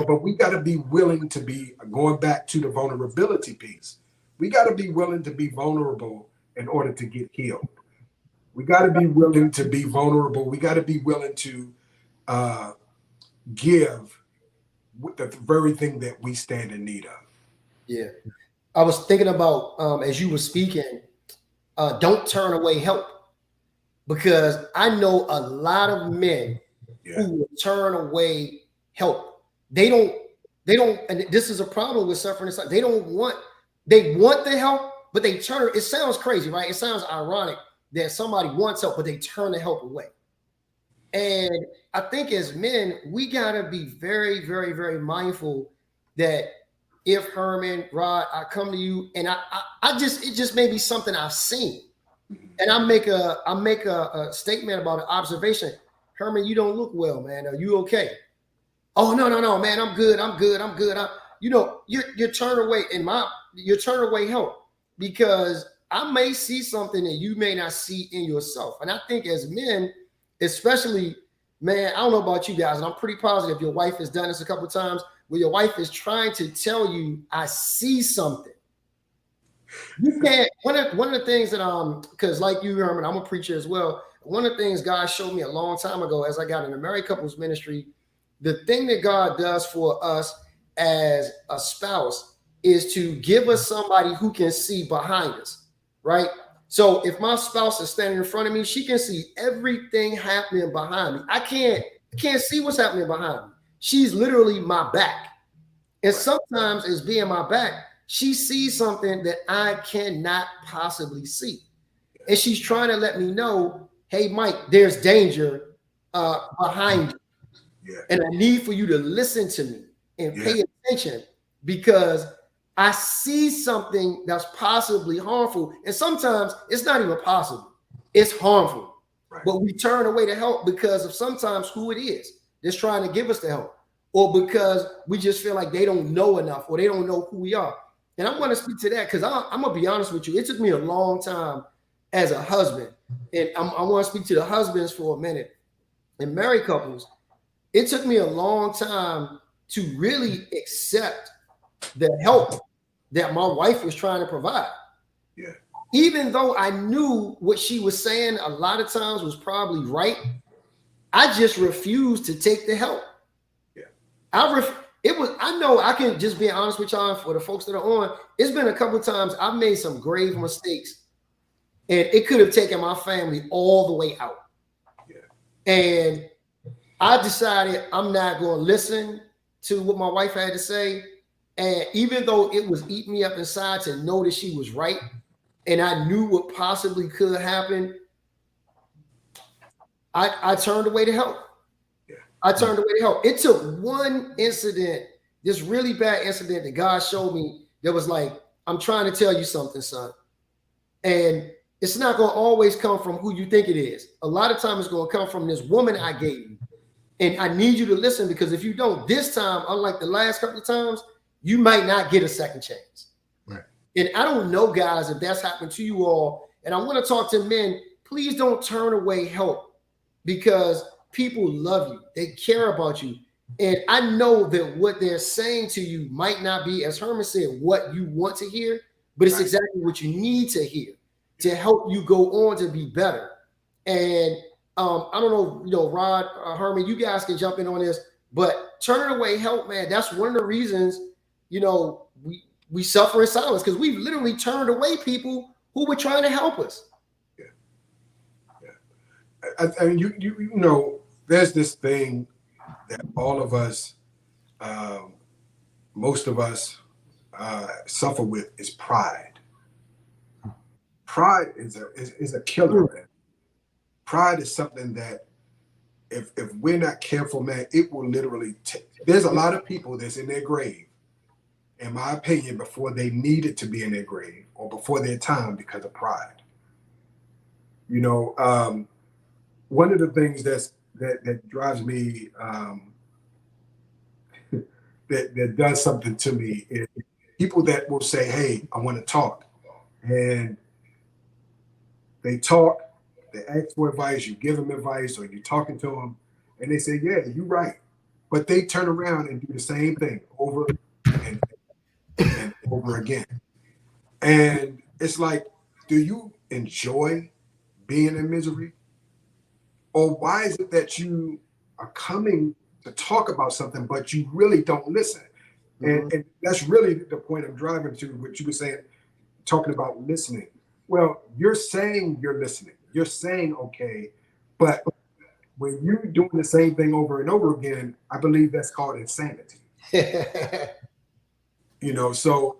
But we got to be willing to be, going back to the vulnerability piece, we got to be willing to be vulnerable in order to get healed. We got to be willing to be vulnerable. We got to be willing to give the very thing that we stand in need of. Yeah. I was thinking about, as you were speaking, don't turn away help, because I know a lot of men who will turn away help. They don't, and this is a problem with suffering. They want the help, but they turn, it sounds crazy, right? It sounds ironic that somebody wants help, but they turn the help away. And I think as men, we gotta be very, very, very mindful that if Herman, Rod, I come to you and it just may be something I've seen. And I make a statement about an observation. Herman, you don't look well, man. Are you okay? Oh, no, man. I'm good. You turn away you turn away help, because I may see something that you may not see in yourself. And I think as men, especially, man, I don't know about you guys, and I'm pretty positive your wife has done this a couple of times, where your wife is trying to tell you, I see something. You can't. One of the things that because like you, Herman, I'm a preacher as well. One of the things God showed me a long time ago, as I got in the married couples ministry, the thing that God does for us as a spouse is to give us somebody who can see behind us, right? So if my spouse is standing in front of me, she can see everything happening behind me. I can't see what's happening behind me. She's literally my back. And sometimes as being my back, she sees something that I cannot possibly see. And she's trying to let me know, hey, Mike, there's danger behind you. Yeah. And I need for you to listen to me and pay attention, because I see something that's possibly harmful. And sometimes it's not even possible. It's harmful. Right. But we turn away to help because of sometimes who it is that's trying to give us the help, or because we just feel like they don't know enough, or they don't know who we are. And I want to speak to that, because I'm going to be honest with you. It took me a long time as a husband. And I want to speak to the husbands for a minute. And married couples, it took me a long time to really accept the help that my wife was trying to provide. Yeah. Even though I knew what she was saying a lot of times was probably right, I just refused to take the help. Yeah. I know I can just be honest with y'all for the folks that are on. It's been a couple of times I've made some grave mistakes, and it could have taken my family all the way out. Yeah. And I decided I'm not going to listen to what my wife had to say. And even though it was eating me up inside to know that she was right, and I knew what possibly could happen, I turned away to help. Yeah. I turned away to help. It took one incident, this really bad incident that God showed me that was like, I'm trying to tell you something, son. And it's not going to always come from who you think it is. A lot of times it's going to come from this woman I gave you. And I need you to listen, because if you don't this time, unlike the last couple of times, you might not get a second chance. Right. And I don't know, guys, if that's happened to you all. And I want to talk to men. Please don't turn away help, because people love you. They care about you. And I know that what they're saying to you might not be, as Herman said, what you want to hear, but it's exactly what you need to hear to help you go on to be better. And I don't know, Rod, Herman, you guys can jump in on this, but turning away help, man, that's one of the reasons, we suffer in silence, because we've literally turned away people who were trying to help us. I mean, you know, there's this thing that all of us, most of us, suffer with, is pride. Pride is a killer, man. Pride is something that if we're not careful, man, it will literally there's a lot of people that's in their grave, in my opinion, before they needed to be in their grave or before their time, because of pride. One of the things that drives me, that does something to me, is people that will say, hey, I want to talk. And they talk, they ask for advice, you give them advice, or you're talking to them, and they say, yeah, you're right. But they turn around and do the same thing over and over again. And it's like, do you enjoy being in misery? Or why is it that you are coming to talk about something, but you really don't listen? Mm-hmm. And that's really the point I'm driving to, what you were saying, talking about listening. Well, you're saying you're listening. You're saying, okay, but when you're doing the same thing over and over again, I believe that's called insanity. So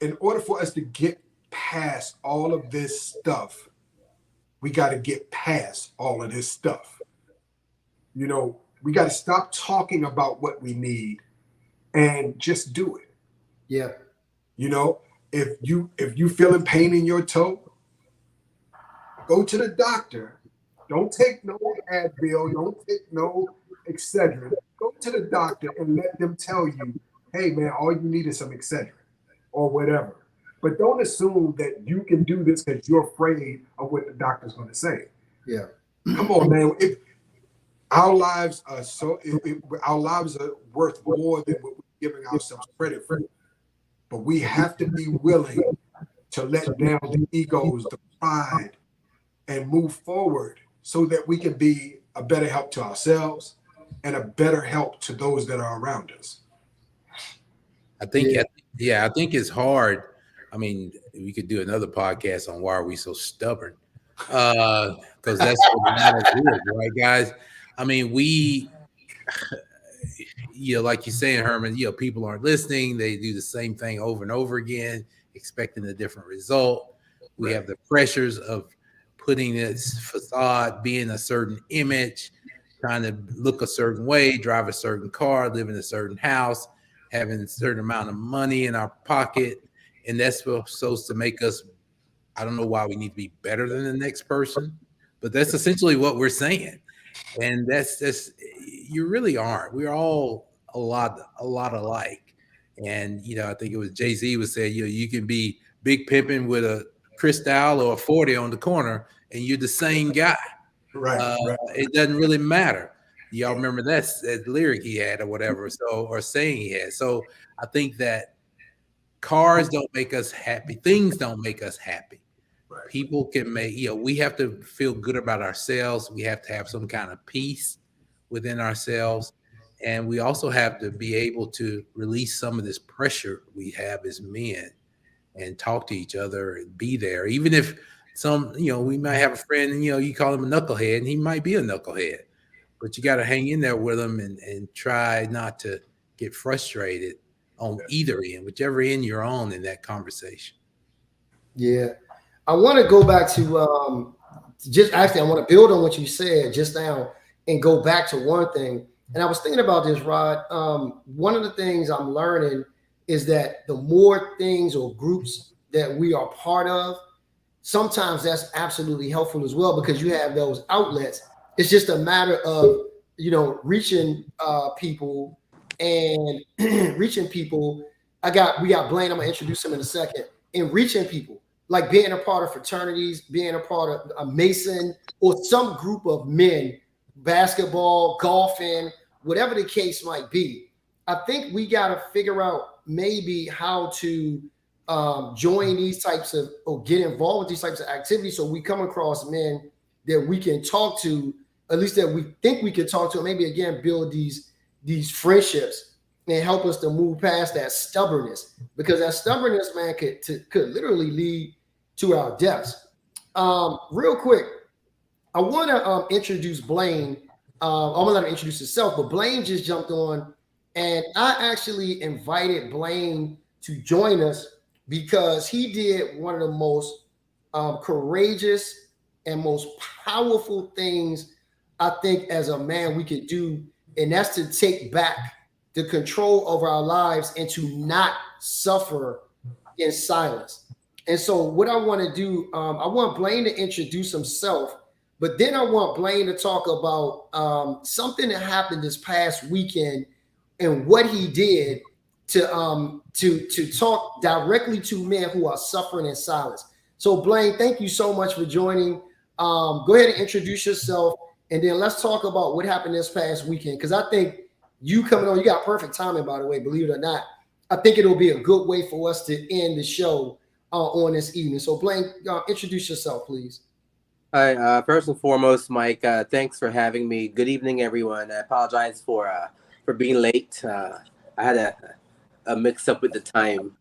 in order for us to get past all of this stuff, we got to get past all of this stuff. We got to stop talking about what we need and just do it. Yeah. If you feeling pain in your toe, go to the doctor. Don't take no Advil. Don't take no Excedrin. Go to the doctor and let them tell you, hey, man, all you need is some Excedrin or whatever. But don't assume that you can do this because you're afraid of what the doctor's going to say. Yeah. Come on, man. If our lives are our lives are worth more than what we're giving ourselves credit for. But we have to be willing to let down the egos, the pride, and move forward so that we can be a better help to ourselves and a better help to those that are around us. I think it's hard. I mean, we could do another podcast on why are we so stubborn? Because that's what matters, right, guys? I mean, like you're saying, Herman, people aren't listening. They do the same thing over and over again, expecting a different result. We have the pressures of putting this facade, being a certain image, trying to look a certain way, drive a certain car, live in a certain house, having a certain amount of money in our pocket. And that's supposed to make us, I don't know why we need to be better than the next person, but that's essentially what we're saying. And that's you really aren't. We're all a lot alike. And, I think it was Jay-Z was saying, you can be big pimping with a Cristal or a 40 on the corner and you're the same guy. Right. It doesn't really matter. Y'all remember that lyric he had or whatever, or saying he had. So I think that cars don't make us happy. Things don't make us happy. Right. People can make, we have to feel good about ourselves. We have to have some kind of peace within ourselves. And we also have to be able to release some of this pressure we have as men and talk to each other and be there. Even if we might have a friend and, you call him a knucklehead and he might be a knucklehead, but you got to hang in there with him and try not to get frustrated on either end, whichever end you're on in that conversation. Yeah. I want to go back to I want to build on what you said just now and go back to one thing. And I was thinking about this, Rod. One of the things I'm learning is that the more things or groups that we are part of, sometimes that's absolutely helpful as well because you have those outlets. It's just a matter of reaching people and reaching people. We got Blaine. I'm gonna introduce him in a second. And reaching people, like being a part of fraternities, being a part of a Mason or some group of men, basketball, golfing, whatever the case might be. I think we got to figure out maybe how to join these types of or get involved with these types of activities so we come across men that we can talk to, at least that we think we can talk to, and maybe again build these friendships and help us to move past that stubbornness, because that stubbornness, man, could literally lead to our deaths. Real quick, I want to introduce Blaine. I'm gonna let him introduce himself, but Blaine just jumped on, and I actually invited Blaine to join us because he did one of the most courageous and most powerful things I think as a man we could do, and that's to take back the control of our lives and to not suffer in silence. And so, what I want to do, I want Blaine to introduce himself, but then I want Blaine to talk about something that happened this past weekend and what he did to talk directly to men who are suffering in silence. So, Blaine, thank you so much for joining. Go ahead and introduce yourself, and then let's talk about what happened this past weekend. Because I think you coming on, you got perfect timing, by the way, believe it or not. I think it'll be a good way for us to end the show on this evening. So, Blaine, introduce yourself, please. Hi, first and foremost, Mike, thanks for having me. Good evening, everyone. I apologize for being late. I had a mix up with the time.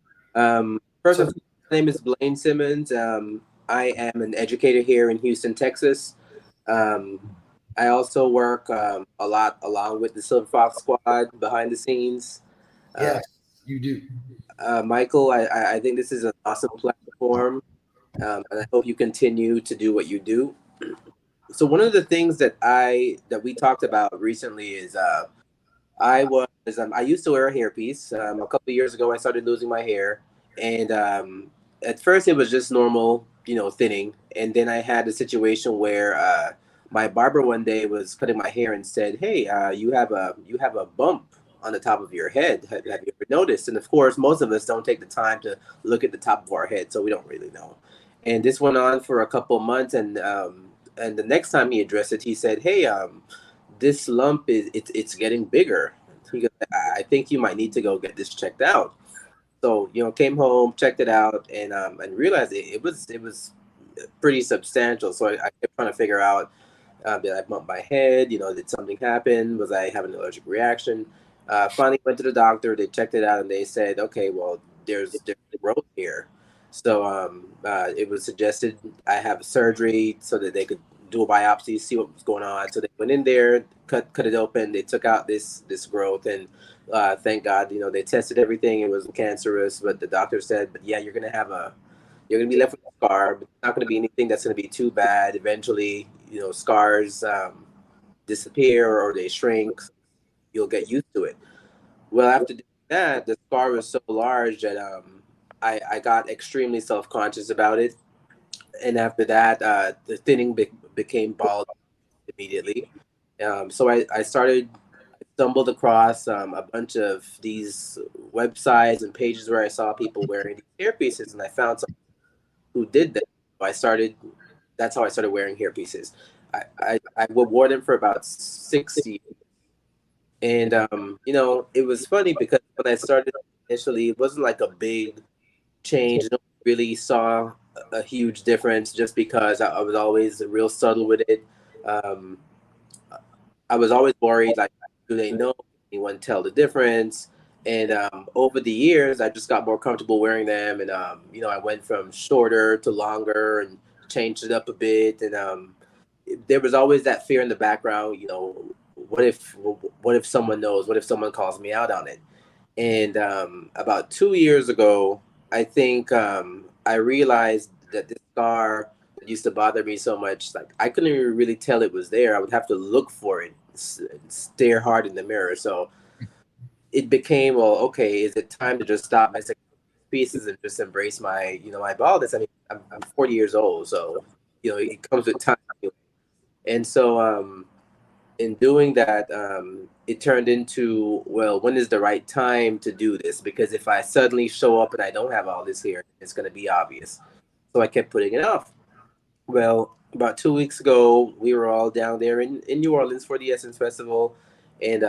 First and foremost, my name is Blaine Simmons. I am an educator here in Houston, Texas. I also work a lot along with the Silver Fox Squad behind the scenes. Yes, you do. Michael, I think this is an awesome platform, and I hope you continue to do what you do. So one of the things that we talked about recently is I used to wear a hairpiece. A couple of years ago, I started losing my hair, and at first it was just normal, thinning. And then I had a situation where my barber one day was cutting my hair and said, "Hey, you have a bump on the top of your head. Have you ever noticed?" And of course, most of us don't take the time to look at the top of our head, so we don't really know. And this went on for a couple of months, and the next time he addressed it, he said, "Hey, this lump it's getting bigger. He goes, I think you might need to go get this checked out." So came home, checked it out, and realized it was pretty substantial. So I kept trying to figure out, did I bump my head? Did something happen? Was I having an allergic reaction? Finally went to the doctor. They checked it out, and they said, "Okay, well, there's growth here." So it was suggested I have surgery so that they could do a biopsy, see what was going on. So they went in there, cut it open. They took out this growth, and thank God, they tested everything. It wasn't cancerous, but the doctor said, "But yeah, you're gonna be left with a scar, but it's not gonna be anything that's gonna be too bad. Eventually, scars disappear or they shrink. You'll get used to it." Well, after doing that, the scar was so large that I got extremely self-conscious about it. And after that, the thinning became bald immediately. So I stumbled across a bunch of these websites and pages where I saw people wearing these hairpieces, and I found someone who did that. So that's how I started wearing hairpieces. I wore them for about 6 years. And it was funny because when I started initially, it wasn't like a big change. No one really saw a huge difference just because I was always real subtle with it. I was always worried, like, do they know? anyone tell the difference. And over the years, I just got more comfortable wearing them. And, I went from shorter to longer and changed it up a bit. And there was always that fear in the background, what if someone knows? What if someone calls me out on it? And about 2 years ago, I think I realized that this scar that used to bother me so much, like I couldn't even really tell it was there. I would have to look for it, stare hard in the mirror. So it became, well, okay, is it time to just stop my pieces and just embrace my baldness? I mean, I'm 40 years old, so it comes with time. And so in doing that, it turned into, well, when is the right time to do this? Because if I suddenly show up and I don't have all this here, it's going to be obvious. So I kept putting it off. Well, about 2 weeks ago, we were all down there in New Orleans for the Essence Festival. And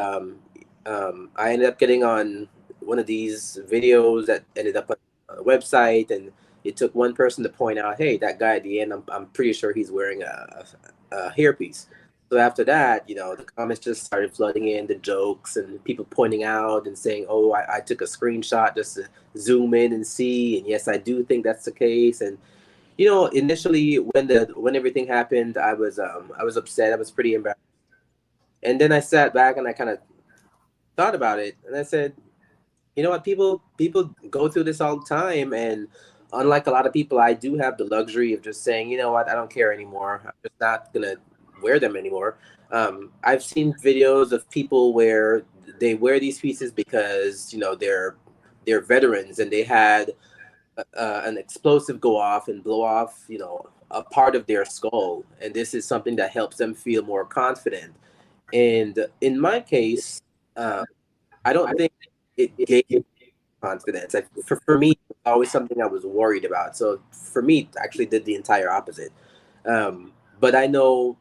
I ended up getting on one of these videos that ended up on a website. And it took one person to point out, hey, that guy at the end, I'm pretty sure he's wearing a hairpiece. So after that, the comments just started flooding in, the jokes and people pointing out and saying, oh, I took a screenshot just to zoom in and see. And yes, I do think that's the case. And initially when everything happened, I was upset. I was pretty embarrassed. And then I sat back and I kind of thought about it, and I said, you know what, people go through this all the time, and unlike a lot of people, I do have the luxury of just saying, you know what, I don't care anymore. I'm just not gonna wear them anymore. I've seen videos of people where they wear these pieces because they're veterans and they had an explosive go off and blow off, a part of their skull, and this is something that helps them feel more confident. And in my case, I don't think it gave me confidence. For me, it was always something I was worried about. So for me, it actually did the entire opposite. But I know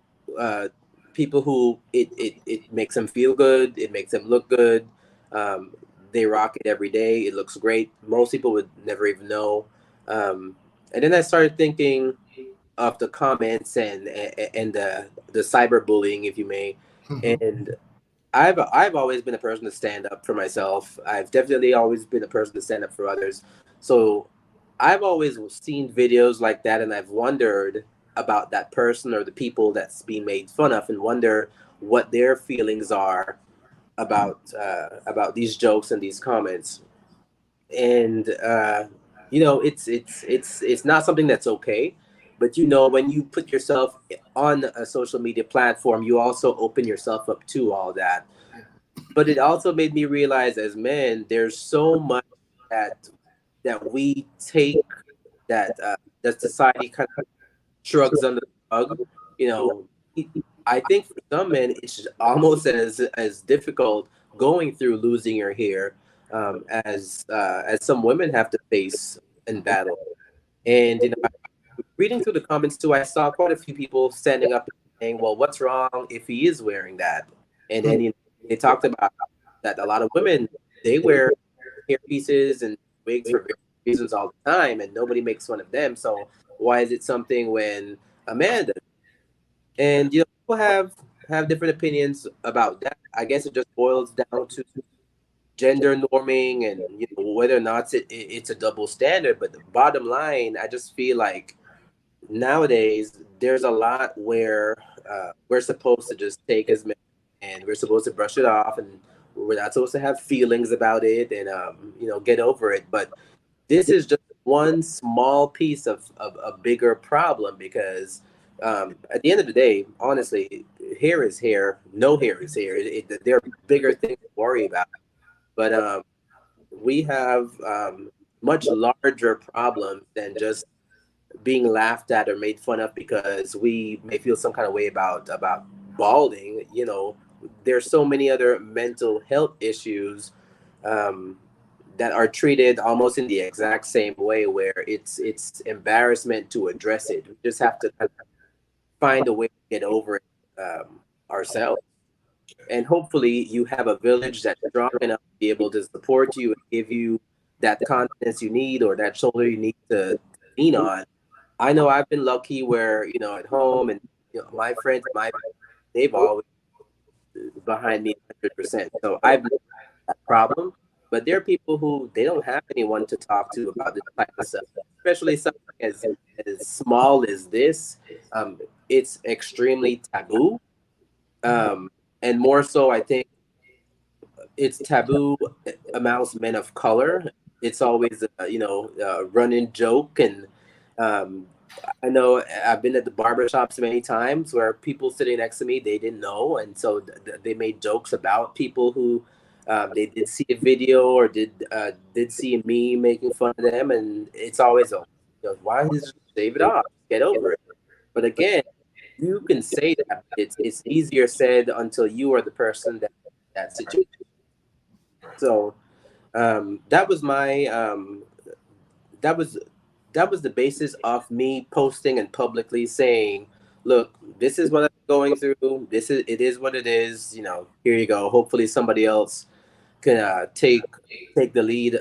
people who it makes them feel good. It makes them look good. Um, they rock it every day. It looks great. Most people would never even know. And then I started thinking of the comments and the cyberbullying, if you may. And I've always been a person to stand up for myself. I've definitely always been a person to stand up for others. So I've always seen videos like that, and I've wondered about that person or the people that's being made fun of, and wonder what their feelings are about these jokes and these comments. And it's not something that's okay. But when you put yourself on a social media platform, you also open yourself up to all that. But it also made me realize, as men, there's so much that we take that society kind of shrugs under the rug. You know, I think for some men, it's almost as difficult going through losing your hair as some women have to face and battle. And reading through the comments too, I saw quite a few people standing up and saying, "Well, what's wrong if he is wearing that?" And then they talked about that a lot of women, they wear hair pieces and wigs for various reasons all the time, and nobody makes fun of them. So why is it something when a man does? And people have different opinions about that. I guess it just boils down to gender norming and whether or not it's a double standard. But the bottom line, I just feel like nowadays there's a lot where we're supposed to just take as men, and we're supposed to brush it off, and we're not supposed to have feelings about it, and get over it. But this is just one small piece of a bigger problem, because at the end of the day, honestly, hair is hair, no hair is hair. There are bigger things to worry about. But we have much larger problems than just being laughed at or made fun of because we may feel some kind of way about balding. There's so many other mental health issues that are treated almost in the exact same way, where it's embarrassment to address it. We just have to kind of find a way to get over it ourselves. And hopefully you have a village that's strong enough to be able to support you and give you that confidence you need, or that shoulder you need to lean on. I know I've been lucky where, at home, and my friends, they've always behind me 100%. So I've looked at that problem, but there are people who they don't have anyone to talk to about this type of stuff, especially something as small as this. It's extremely taboo, and more so, I think it's taboo amongst men of color. It's always a running joke, and um, I know I've been at the barbershops many times where people sitting next to me they didn't know, and so they made jokes about people who they did see a video or did see me making fun of them, and it's always why is just shave it off, get over it. But again, you can say that it's easier said until you are the person that situation. So that was my that was that was the basis of me posting and publicly saying, look, this is what I'm going through. It is what it is. Here you go. Hopefully somebody else can take the lead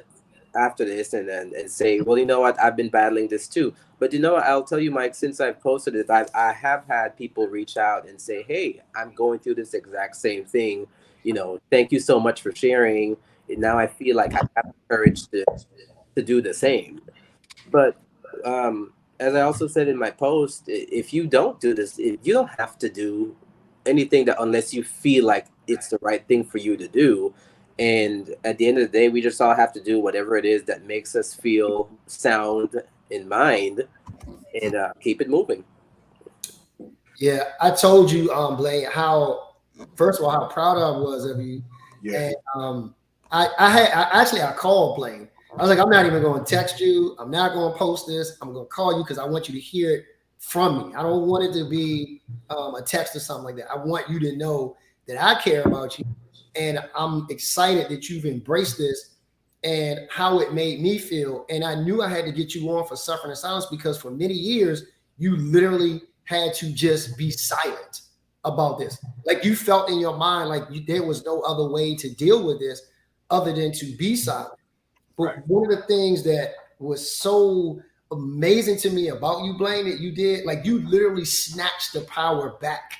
after this and say, well, you know what, I've been battling this too. But I'll tell you, Mike, since I've posted it, I have had people reach out and say, hey, I'm going through this exact same thing. Thank you so much for sharing. And now I feel like I have the courage to do the same. But as I also said in my post, if you don't do this, if you don't have to do anything that unless you feel like it's the right thing for you to do. And at the end of the day, we just all have to do whatever it is that makes us feel sound in mind and keep it moving. Yeah, I told you, Blaine, how first of all how proud I was of you. Yeah. And I called Blaine. I was like, I'm not even going to text you. I'm not going to post this. I'm going to call you because I want you to hear it from me. I don't want it to be a text or something like that. I want you to know that I care about you, and I'm excited that you've embraced this and how it made me feel. And I knew I had to get you on for Suffering in Silence because for many years you literally had to just be silent about this. Like you felt in your mind like there was no other way to deal with this other than to be silent. But Right. one of the things that was so amazing to me about you, Blaine, that you did, like you literally snatched the power back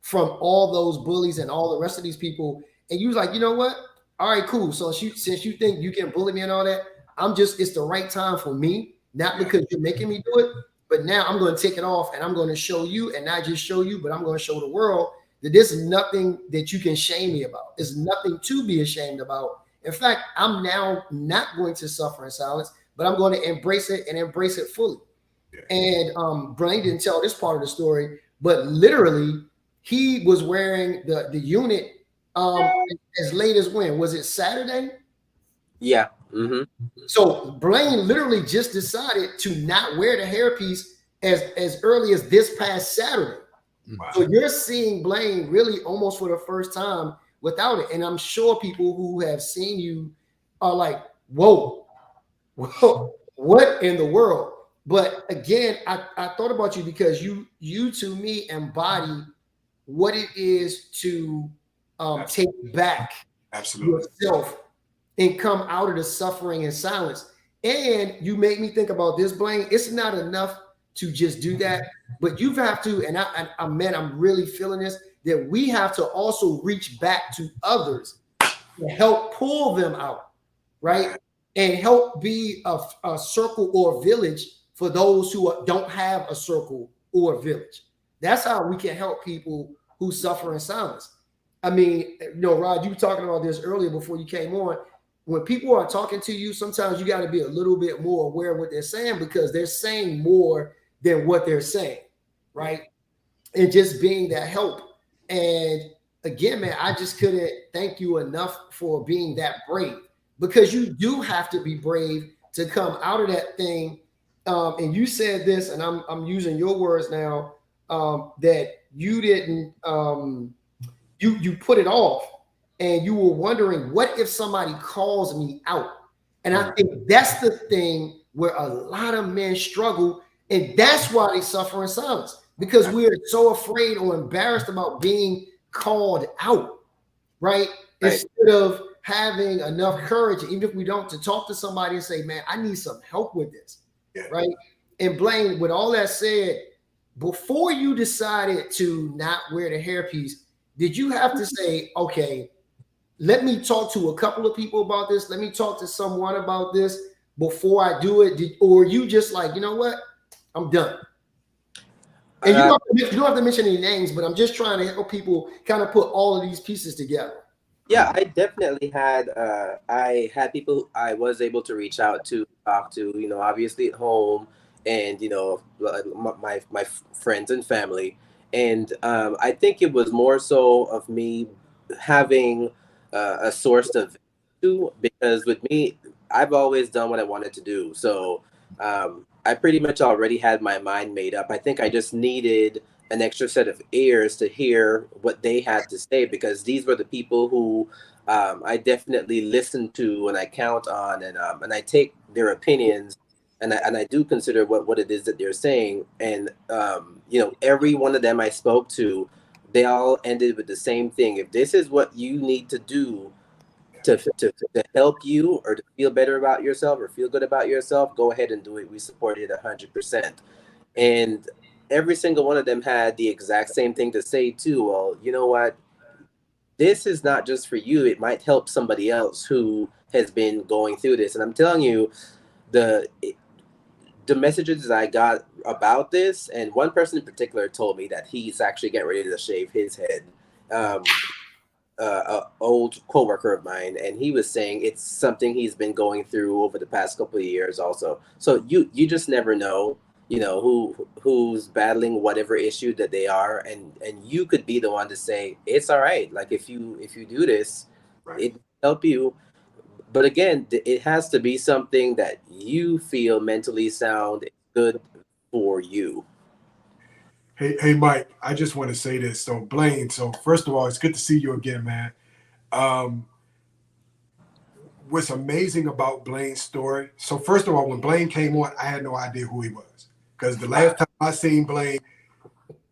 from all those bullies and all the rest of these people. And you was like, you know what? All right, cool. So since you think you can bully me and all that, it's the right time for me, not because you're making me do it, but now I'm going to take it off and I'm going to show you, and not just show you, but I'm going to show the world that there's nothing that you can shame me about. There's nothing to be ashamed about. In fact, I'm now not going to suffer in silence, but I'm going to embrace it and embrace it fully. Yeah. And Blaine didn't tell this part of the story, but literally he was wearing the unit as late as when? Was it Saturday? Yeah. Mm-hmm. So Blaine literally just decided to not wear the hairpiece as early as this past Saturday. Wow. So you're seeing Blaine really almost for the first time without it. And I'm sure people who have seen you are like, whoa, what in the world? But again, I thought about you because you to me embody what it is to take back yourself and come out of the suffering and silence. And you make me think about this, Blaine. It's not enough to just do that, but you have to, and I'm really feeling this, that we have to also reach back to others to help pull them out, right? And help be a circle or village for those who don't have a circle or village. That's how we can help people who suffer in silence. I mean, Rod, you were talking about this earlier before you came on. When people are talking to you, sometimes you got to be a little bit more aware of what they're saying because they're saying more than what they're saying, right? And just being that help. And again, man, I just couldn't thank you enough for being that brave, because you do have to be brave to come out of that thing. And you said this, and I'm using your words now, that you didn't, you put it off, and you were wondering, what if somebody calls me out? And I think that's the thing where a lot of men struggle, and that's why they suffer in silence, because we're so afraid or embarrassed about being called out, right? Instead of having enough courage, even if we don't, to talk to somebody and say, man, I need some help with this, right? And Blaine, with all that said, before you decided to not wear the hairpiece, did you have to say, okay, let me talk to a couple of people about this. Let me talk to someone about this before I do it? Or you just like, you know what? I'm done. And you don't have to mention any names, but I'm just trying to help people kind of put all of these pieces together. Yeah, I definitely had I had people I was able to reach out to, talk to, you know, obviously at home, and you know, my friends and family. And I think it was more so of me having a source of to, because with me, I've always done what I wanted to do. So I pretty much already had my mind made up. I think I just needed an extra set of ears to hear what they had to say, because these were the people who I definitely listen to and I count on, and I take their opinions, and I do consider what it is that they're saying. And you know, every one of them I spoke to, they all ended with the same thing: if this is what you need to do to help you, or to feel better about yourself or feel good about yourself, go ahead and do it. We support it 100%. And every single one of them had the exact same thing to say too. Well, you know what? This is not just for you. It might help somebody else who has been going through this. And I'm telling you, the the messages that I got about this, and one person in particular told me that he's actually getting ready to shave his head. Um, old coworker of mine, and he was saying it's something he's been going through over the past couple of years also. So you just never know, you know, who's battling whatever issue that they are, and you could be the one to say it's all right. Like if you do this, Right. it will help you. But again, it has to be something that you feel mentally sound, good for you. Hey, Mike, I just want to say this. So, Blaine, so first of all, it's good to see you again, man. Um, what's amazing about Blaine's story? So, first of all, when Blaine came on, I had no idea who he was, because the last time I seen Blaine,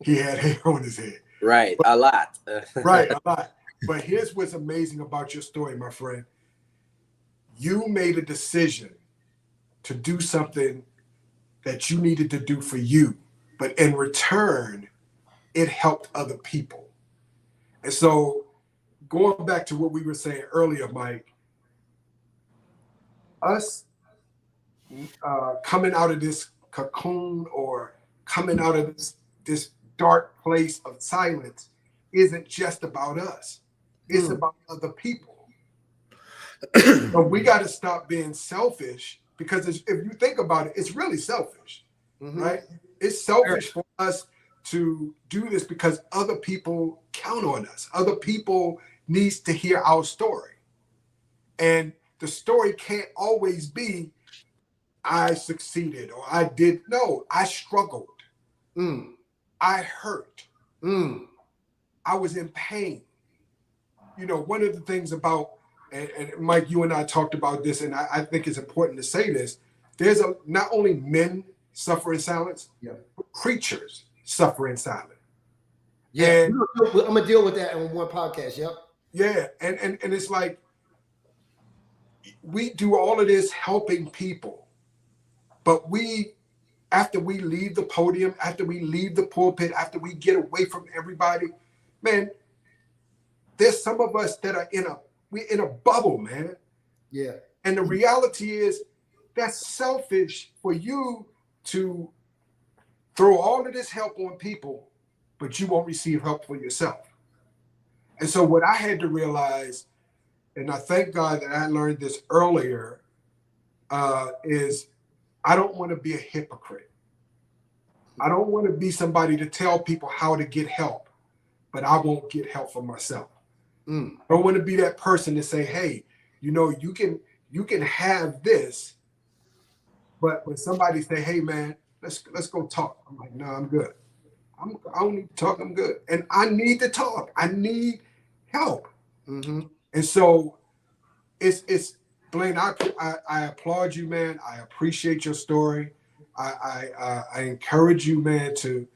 he had hair on his head. Right, a lot. Right, a lot. But here's what's amazing about your story, my friend. You made a decision to do something that you needed to do for you, but in return, it helped other people. And so, going back to what we were saying earlier, Mike, us coming out of this cocoon, or coming out of this dark place of silence, isn't just about us. It's about other people. So we got to stop being selfish, because if you think about it, it's really selfish, right? It's selfish for us to do this because other people count on us. Other people needs to hear our story. And the story can't always be, I succeeded or I did. No, I struggled. I hurt. I was in pain. You know, one of the things about, and Mike, you and I talked about this, and I think it's important to say this, there's not only men suffer in silence, but creatures suffer in silence. Yeah, and I'm gonna deal with that on one podcast. Yep. Yeah, and it's like, we do all of this helping people, but after we leave the podium, after we leave the pulpit, after we get away from everybody, man, there's some of us that are we're in a bubble, man. Yeah. And the reality is, that's selfish for you to throw all of this help on people, but you won't receive help for yourself. And so what I had to realize, and I thank God that I learned this earlier, is I don't want to be a hypocrite. I don't want to be somebody to tell people how to get help, but I won't get help for myself. I don't want to be that person to say, hey, you know, you can have this, but when somebody say, hey man, let's go talk, I'm like, no, I'm good. I don't need to talk, I'm good. And I need to talk. I need help. And so it's Blaine, I applaud you, man. I appreciate your story. I encourage you, man, to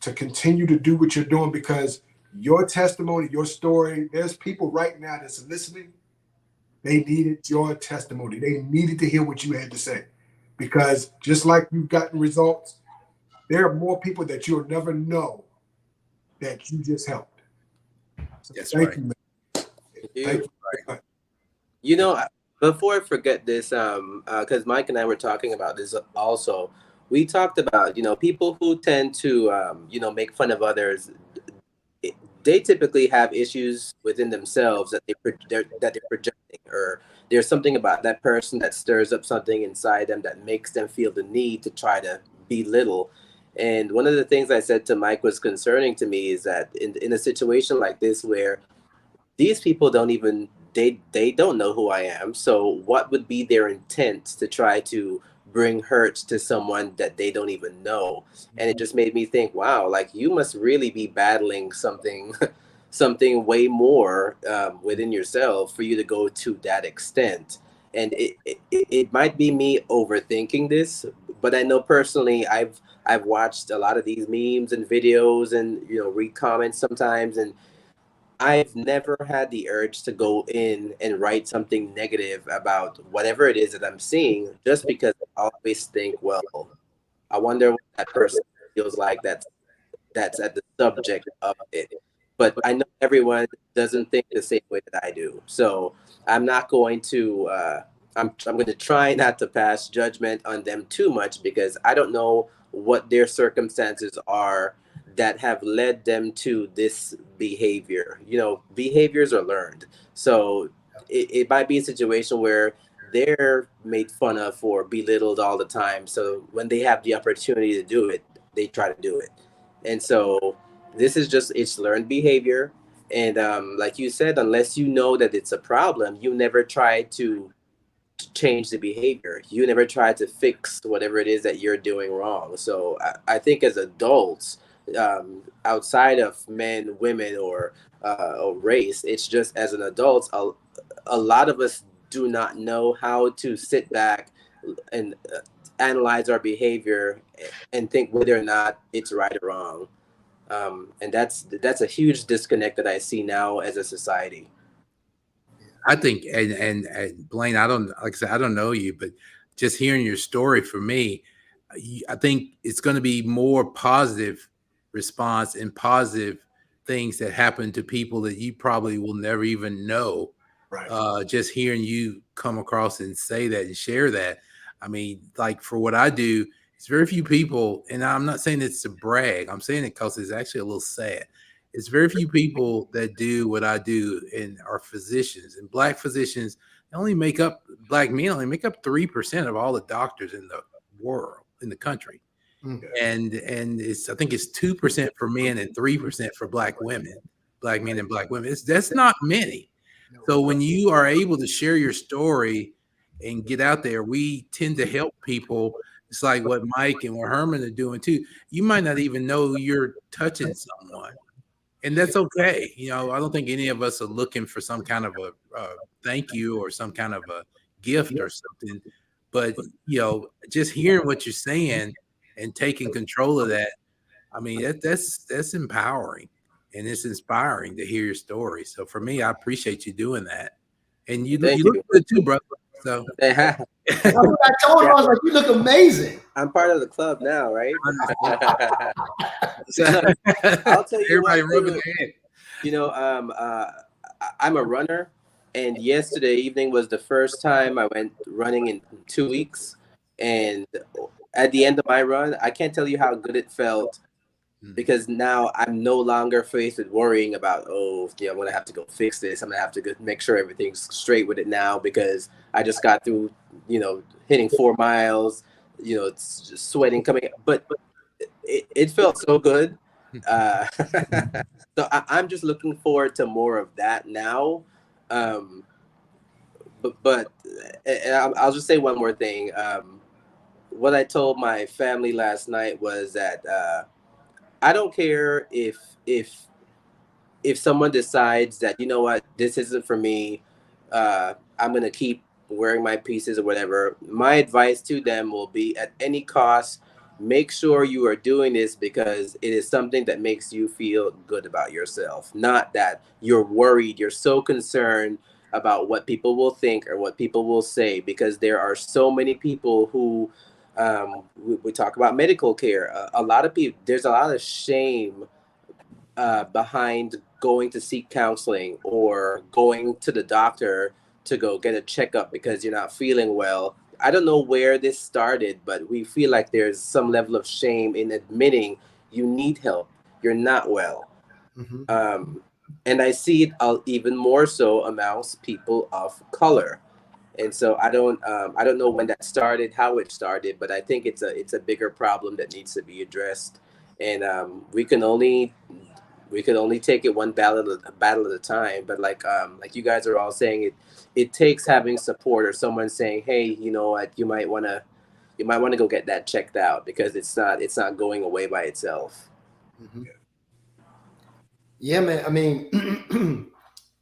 continue to do what you're doing, because your testimony, your story, there's people right now that's listening. They needed your testimony. They needed to hear what you had to say, because just like you've gotten results, there are more people that you'll never know that you just helped. So That's thank right. you, man. Thank you. Thank you. You know, before I forget this, because Mike and I were talking about this also. We talked about, people who tend to, make fun of others. They typically have issues within themselves that that they're projecting, or there's something about that person that stirs up something inside them that makes them feel the need to try to belittle. And one of the things I said to Mike was concerning to me is that in a situation like this where these people don't even they don't know who I am. So what would be their intent to try to bring hurt to someone that they don't even know? And it just made me think, wow, like you must really be battling something something way more within yourself for you to go to that extent. And it might be me overthinking this, but I know personally I've watched a lot of these memes and videos and read comments sometimes, and I've never had the urge to go in and write something negative about whatever it is that I'm seeing, just because I always think, well, I wonder what that person feels like that's at the subject of it. But I know everyone doesn't think the same way that I do. So I'm not going to I'm going to try not to pass judgment on them too much, because I don't know what their circumstances are that have led them to this behavior. Behaviors are learned. So it might be a situation where they're made fun of or belittled all the time. So when they have the opportunity to do it, they try to do it. And so this is just, it's learned behavior. And like you said, unless you know that it's a problem, you never try to change the behavior. You never try to fix whatever it is that you're doing wrong. So I think as adults, outside of men, women, or race, it's just as an adult, a lot of us do not know how to sit back and analyze our behavior and think whether or not it's right or wrong. And that's a huge disconnect that I see now as a society. I think, and Blaine, I don't, like I said, I don't know you, but just hearing your story for me, I think it's going to be more positive response and positive things that happen to people that you probably will never even know. Right. Just hearing you come across and say that and share that. I mean, like for what I do, it's very few people, and I'm not saying it's to brag. I'm saying it because it's actually a little sad. It's very few people that do what I do and are physicians, and black physicians black men only make up 3% of all the doctors in the world, in the country. And it's, I think it's 2% for men and 3% for black women, black men and black women. That's not many. So when you are able to share your story and get out there, we tend to help people. It's like what Mike and what Herman are doing too. You might not even know you're touching someone, and that's okay. I don't think any of us are looking for some kind of a thank you or some kind of a gift or something. But just hearing what you're saying and taking control of that, I mean, that's empowering, and it's inspiring to hear your story. So for me, I appreciate you doing that, and you Thank look you. good too, brother. So That's what I told him. I was like, you look amazing. I'm part of the club now, right? so, Look, I'll tell you everybody what, rubbing too. their head. I'm a runner, and yesterday evening was the first time I went running in 2 weeks. And at the end of my run, I can't tell you how good it felt, because now I'm no longer faced with worrying about, I'm gonna have to go fix this. I'm gonna have to go make sure everything's straight with it now, because I just got through, hitting 4 miles, it's just sweating coming, but it felt so good. Uh, so I'm just looking forward to more of that now. Um, but I'll just say one more thing. What I told my family last night was that I don't care if someone decides that, you know what, this isn't for me, I'm gonna keep wearing my pieces or whatever. My advice to them will be, at any cost, make sure you are doing this because it is something that makes you feel good about yourself, not that you're worried, you're so concerned about what people will think or what people will say, because there are so many people who we talk about medical care. A lot of people, there's a lot of shame behind going to seek counseling or going to the doctor to go get a checkup because you're not feeling well. I don't know where this started, but we feel like there's some level of shame in admitting you need help. You're not well. And I see it even more so amongst people of color. And so I don't know when that started, how it started, but I think it's a bigger problem that needs to be addressed. And we can only take it one battle at a time. But like you guys are all saying, it takes having support or someone saying, hey, you know what, you might want to go get that checked out because it's not going away by itself. Yeah, man. I mean,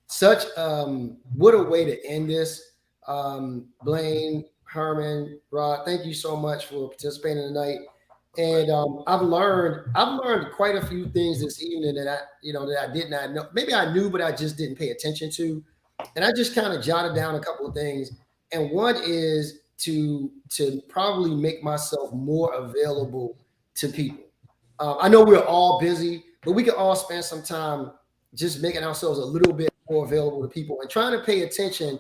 such what a way to end this. Blaine, Herman, Rod, thank you so much for participating tonight. And I've learned quite a few things this evening that I did not know. Maybe I knew, but I just didn't pay attention to. And I just kind of jotted down a couple of things. And one is to probably make myself more available to people. I know we're all busy, but we can all spend some time just making ourselves a little bit more available to people and trying to pay attention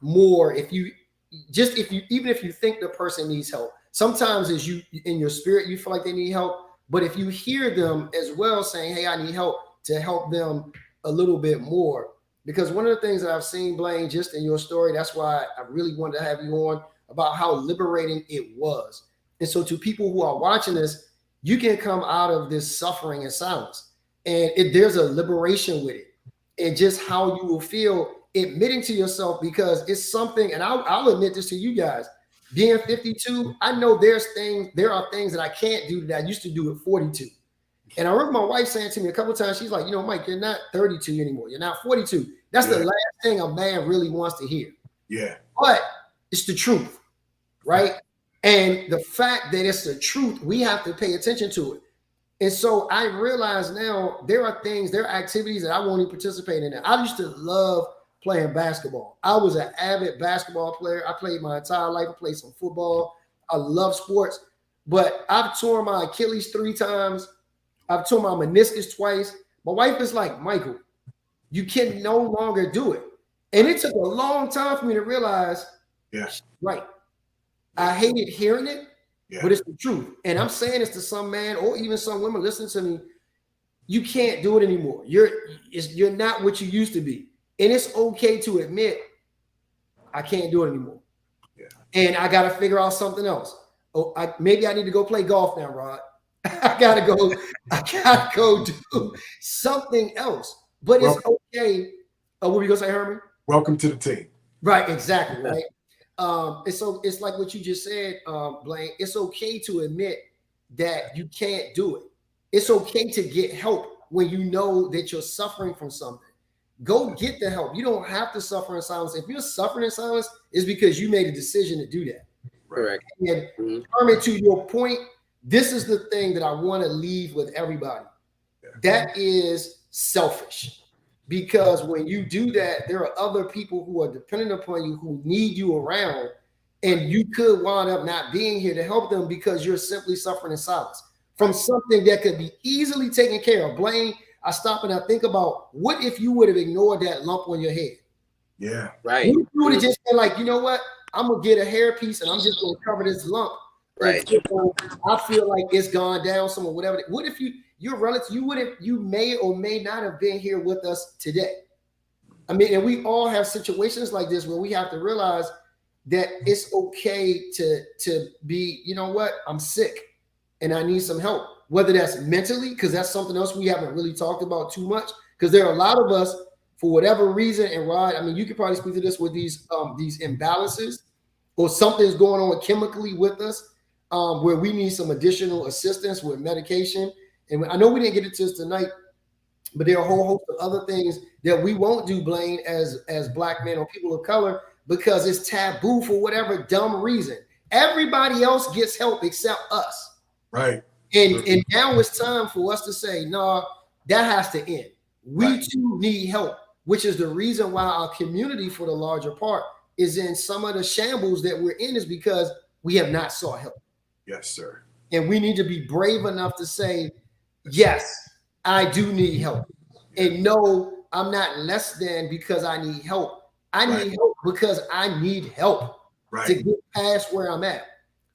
more. Even if you think the person needs help, sometimes as you in your spirit, you feel like they need help. But if you hear them as well saying, hey, I need help, to help them a little bit more. Because one of the things that I've seen, Blaine, just in your story, that's why I really wanted to have you on, about how liberating it was. And so to people who are watching this, you can come out of this suffering in silence. And there's a liberation with it. And just how you will feel admitting to yourself, because it's something, and I'll admit this to you guys, being 52, I know there are things that I can't do that I used to do at 42. And I remember my wife saying to me a couple of times, she's like, Mike, you're not 32 anymore. You're not 42. That's the last thing a man really wants to hear. Yeah. But it's the truth, right? And the fact that it's the truth, we have to pay attention to it. And so I realize now there are activities that I won't even participate in. I used to love playing basketball. I was an avid basketball player. I played my entire life. I played some football. I love sports. But I've torn my Achilles 3 times. I've torn my meniscus twice. My wife is like, Michael, you can no longer do it. And it took a long time for me to realize, right. I hated hearing it, but it's the truth. And I'm saying this to some man or even some women listening to me. You can't do it anymore. You're not what you used to be. And it's okay to admit, I can't do it anymore. Yeah. And I got to figure out something else. Maybe I need to go play golf now, Rod. I gotta go do something else. But it's okay. What were you gonna say, Herman? Welcome to the team. Right, exactly, right. And so it's like what you just said, Blaine. It's okay to admit that you can't do it. It's okay to get help when you know that you're suffering from something. Go get the help. You don't have to suffer in silence. If you're suffering in silence, it's because you made a decision to do that. Correct. And Herman, to your point, this is the thing that I want to leave with everybody. That is selfish. Because when you do that, there are other people who are dependent upon you who need you around, and you could wind up not being here to help them because you're simply suffering in silence from something that could be easily taken care of. Blaine, I stop and I think about, what if you would have ignored that lump on your head? Yeah. Right. You would have just been like, you know what? I'm going to get a hair piece and I'm just going to cover this lump. Right. I feel like it's gone down somewhere, whatever. What if your relative, you may or may not have been here with us today. I mean, and we all have situations like this where we have to realize that it's okay to be, you know what, I'm sick and I need some help. Whether that's mentally, because that's something else we haven't really talked about too much, because there are a lot of us, for whatever reason, and Rod, I mean, you could probably speak to this with these imbalances, or something's going on chemically with us, where we need some additional assistance with medication. And I know we didn't get into this tonight, but there are a whole host of other things that we won't do, Blaine, as Black men or people of color, because it's taboo for whatever dumb reason. Everybody else gets help except us. Right. And now it's time for us to say, no, that has to end. We too need help, which is the reason why our community, for the larger part, is in some of the shambles that we're in, is because we have not sought help. Yes, sir. And we need to be brave enough to say, yes, I do need help. and know I'm not less than because I need help. I need help because I need help to get past where I'm at.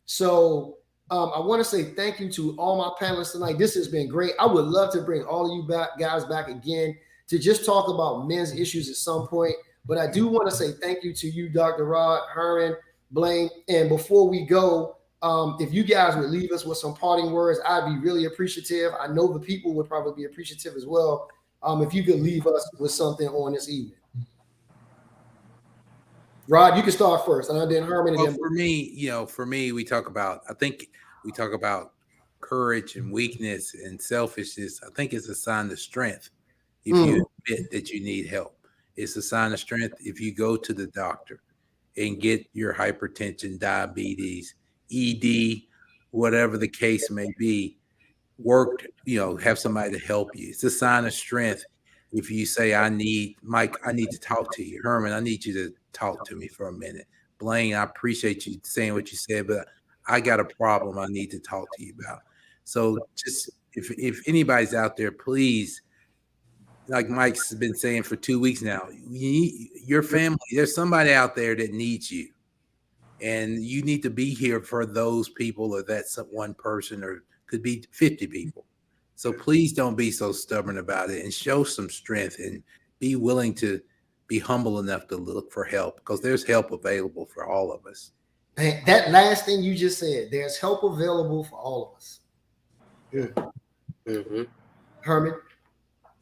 So I want to say thank you to all my panelists tonight. This has been great. I would love to bring all of you guys back again to just talk about men's issues at some point. But I do want to say thank you to you, Dr. Rod, Herman, Blaine. And before we go, if you guys would leave us with some parting words, I'd be really appreciative. I know the people would probably be appreciative as well. If you could leave us with something on this evening. Rod, you can start first, and then Herman. Well, for me, we talk about, I think we talk about courage and weakness and selfishness. I think it's a sign of strength if you admit that you need help. It's a sign of strength if you go to the doctor and get your hypertension, diabetes, ED, whatever the case may be, worked, have somebody to help you. It's a sign of strength if you say, Mike, I need to talk to you. Herman, I need you to talk to me for a minute. Blaine, I appreciate you saying what you said, but I got a problem I need to talk to you about. So just if anybody's out there, please, like Mike's been saying for 2 weeks now, your family, there's somebody out there that needs you. And you need to be here for those people, or that's one person, or could be 50 people. So please don't be so stubborn about it, and show some strength, and be willing to be humble enough to look for help, because there's help available for all of us. Man, that last thing you just said, there's help available for all of us. Herman?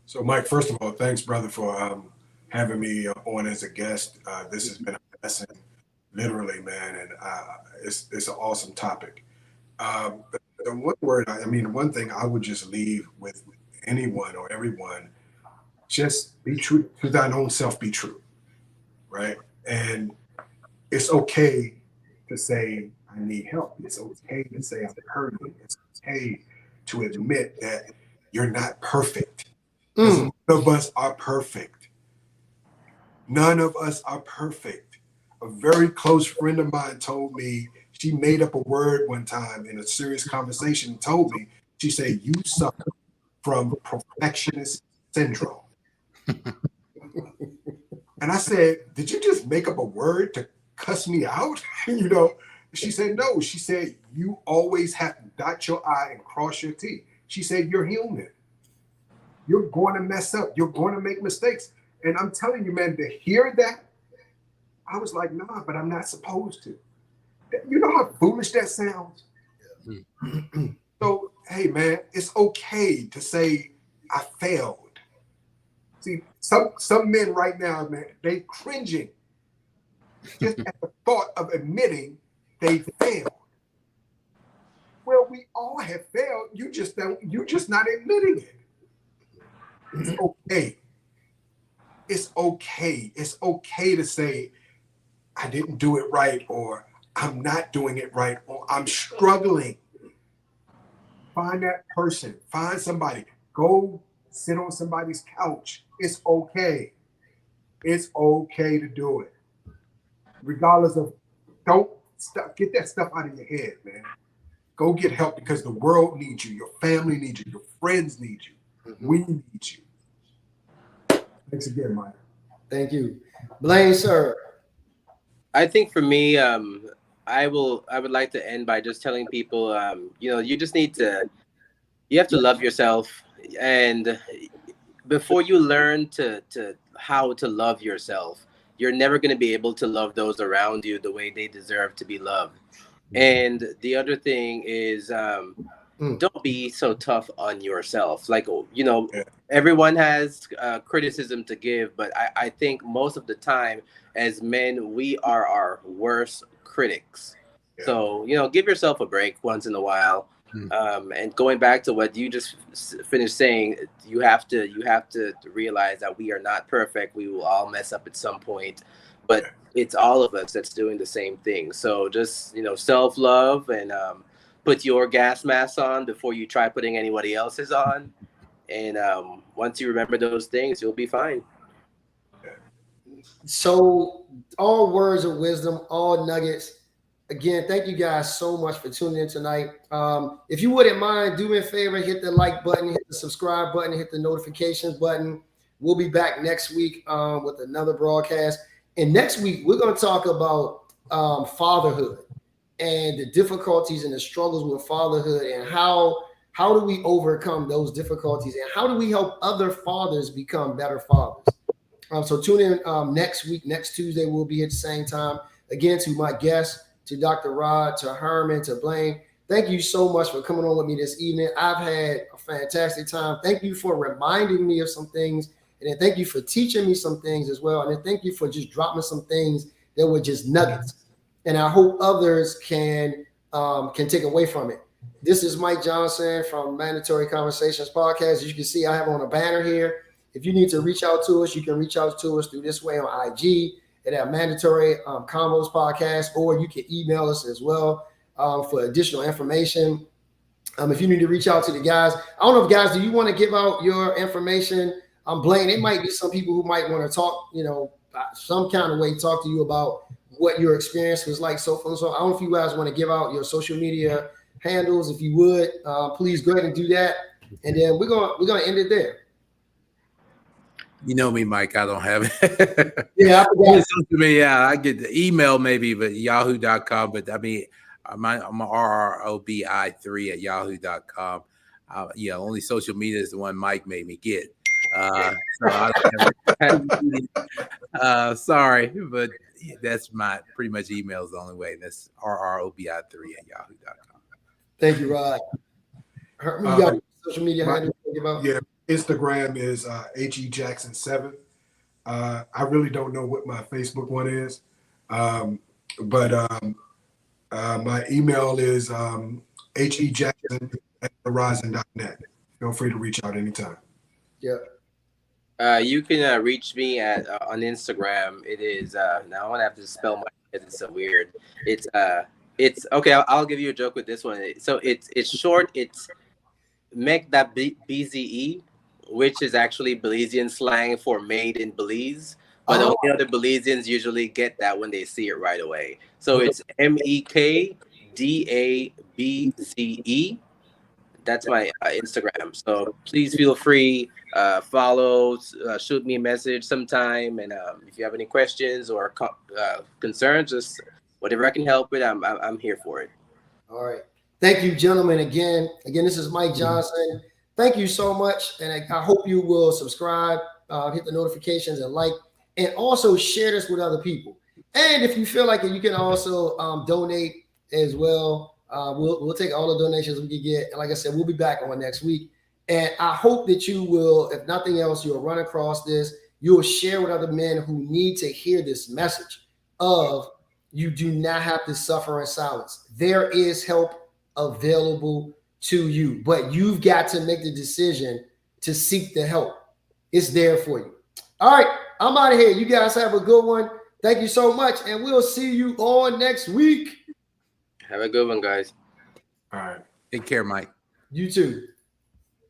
So, Mike, first of all, thanks, brother, for having me on as a guest. This has been a blessing, literally, man, and it's an awesome topic. The one word, one thing I would just leave with anyone or everyone, just be true to thine own self, be true, right? And it's okay to say, I need help. It's okay to say, I'm hurting. It's okay to admit that you're not perfect. None of us are perfect. None of us are perfect. A very close friend of mine told me, she made up a word one time in a serious conversation and told me, she said, you suffer from perfectionist syndrome. And I said, did you just make up a word to cuss me out? She said, no. She said, you always have to dot your I and cross your T. She said, you're human. You're going to mess up. You're going to make mistakes. And I'm telling you, man, to hear that, I was like, nah, but I'm not supposed to. You know how foolish that sounds? So, hey, man, it's okay to say, I failed. See, some men right now, man, they cringing just at the thought of admitting they failed. Well, we all have failed. You're just not admitting it. It's okay. It's okay. It's okay to say, I didn't do it right, or I'm not doing it right, or I'm struggling. Find that person. Find somebody. Go sit on somebody's couch. It's okay. It's okay to do it. Regardless of, don't stop, get that stuff out of your head, man. Go get help, because the world needs you. Your family needs you. Your friends need you. We need you. Thanks again, Mike. Thank you. Blaine, sir. I think for me, I would like to end by just telling people, you just need to, you have to love yourself. And before you learn to how to love yourself, you're never going to be able to love those around you the way they deserve to be loved. And the other thing is, don't be so tough on yourself. Like, everyone has criticism to give, but I think most of the time as men, we are our worst critics. Yeah. So, give yourself a break once in a while. And going back to what you just finished saying, you have to realize that we are not perfect. We will all mess up at some point, but it's all of us that's doing the same thing. So just, self-love, and put your gas mask on before you try putting anybody else's on. And once you remember those things, you'll be fine. So all words of wisdom, all nuggets. again, thank you guys so much for tuning in tonight. If you wouldn't mind, do me a favor, hit the like button, hit the subscribe button, hit the notifications button. We'll be back next week with another broadcast. And next week, we're going to talk about fatherhood and the difficulties and the struggles with fatherhood, and how do we overcome those difficulties, and how do we help other fathers become better fathers. So tune in next week. Next Tuesday, we'll be at the same time. Again, to my guests, to Dr. Rod, to Herman, to Blaine, thank you so much for coming on with me this evening. I've had a fantastic time. Thank you for reminding me of some things, and then thank you for teaching me some things as well. And then thank you for just dropping some things that were just nuggets. And I hope others can take away from it. This is Mike Johnson from Mandatory Conversations Podcast. As you can see, I have on a banner here. If you need to reach out to us, you can reach out to us through this way on IG at our Mandatory Convos Podcast, or you can email us as well for additional information. If you need to reach out to the guys, I don't know if guys, do you want to give out your information? Blaine, it might be some people who might want to talk, some kind of way, talk to you about what your experience was like so far. So I don't know if you guys want to give out your social media handles. If you would, please go ahead and do that. And then we're gonna end it there. You know me, Mike. I don't have it. Yeah, I forgot. I get the email maybe, but yahoo.com. But I mean, I'm RROBI3 at yahoo.com. Only social media is the one Mike made me get. So I don't have sorry, but that's my pretty much email is the only way. That's RROBI3 at yahoo.com. Thank you, Rod. You got social media handle to give out? Yeah, Instagram is HEJackson7. I really don't know what my Facebook one is, but my email is hejackson@horizon.net. Feel free to reach out anytime. Yeah. You can reach me at on Instagram. It is now I'm gonna have to spell my because it's so weird. It's okay. I'll give you a joke with this one. So it's short. It's BZE, which is actually Belizean slang for made in Belize. But only other Belizeans usually get that when they see it right away. So it's MEKDABZE. That's my Instagram. So please feel free, follow, shoot me a message sometime. And if you have any questions or concerns, just whatever I can help with, I'm here for it. All right. Thank you, gentlemen. Again, this is Mike Johnson. Thank you so much. And I hope you will subscribe, hit the notifications and like, and also share this with other people. And if you feel like it, you can also donate as well. We'll take all the donations we can get. And like I said, we'll be back on next week. And I hope that you will, if nothing else, you'll run across this. You'll share with other men who need to hear this message of you do not have to suffer in silence. There is help available to you, but you've got to make the decision to seek the help. It's there for you. All right, I'm out of here. You guys have a good one. Thank you so much, and we'll see you on next week. Have a good one, guys. All right. Take care, Mike. You too.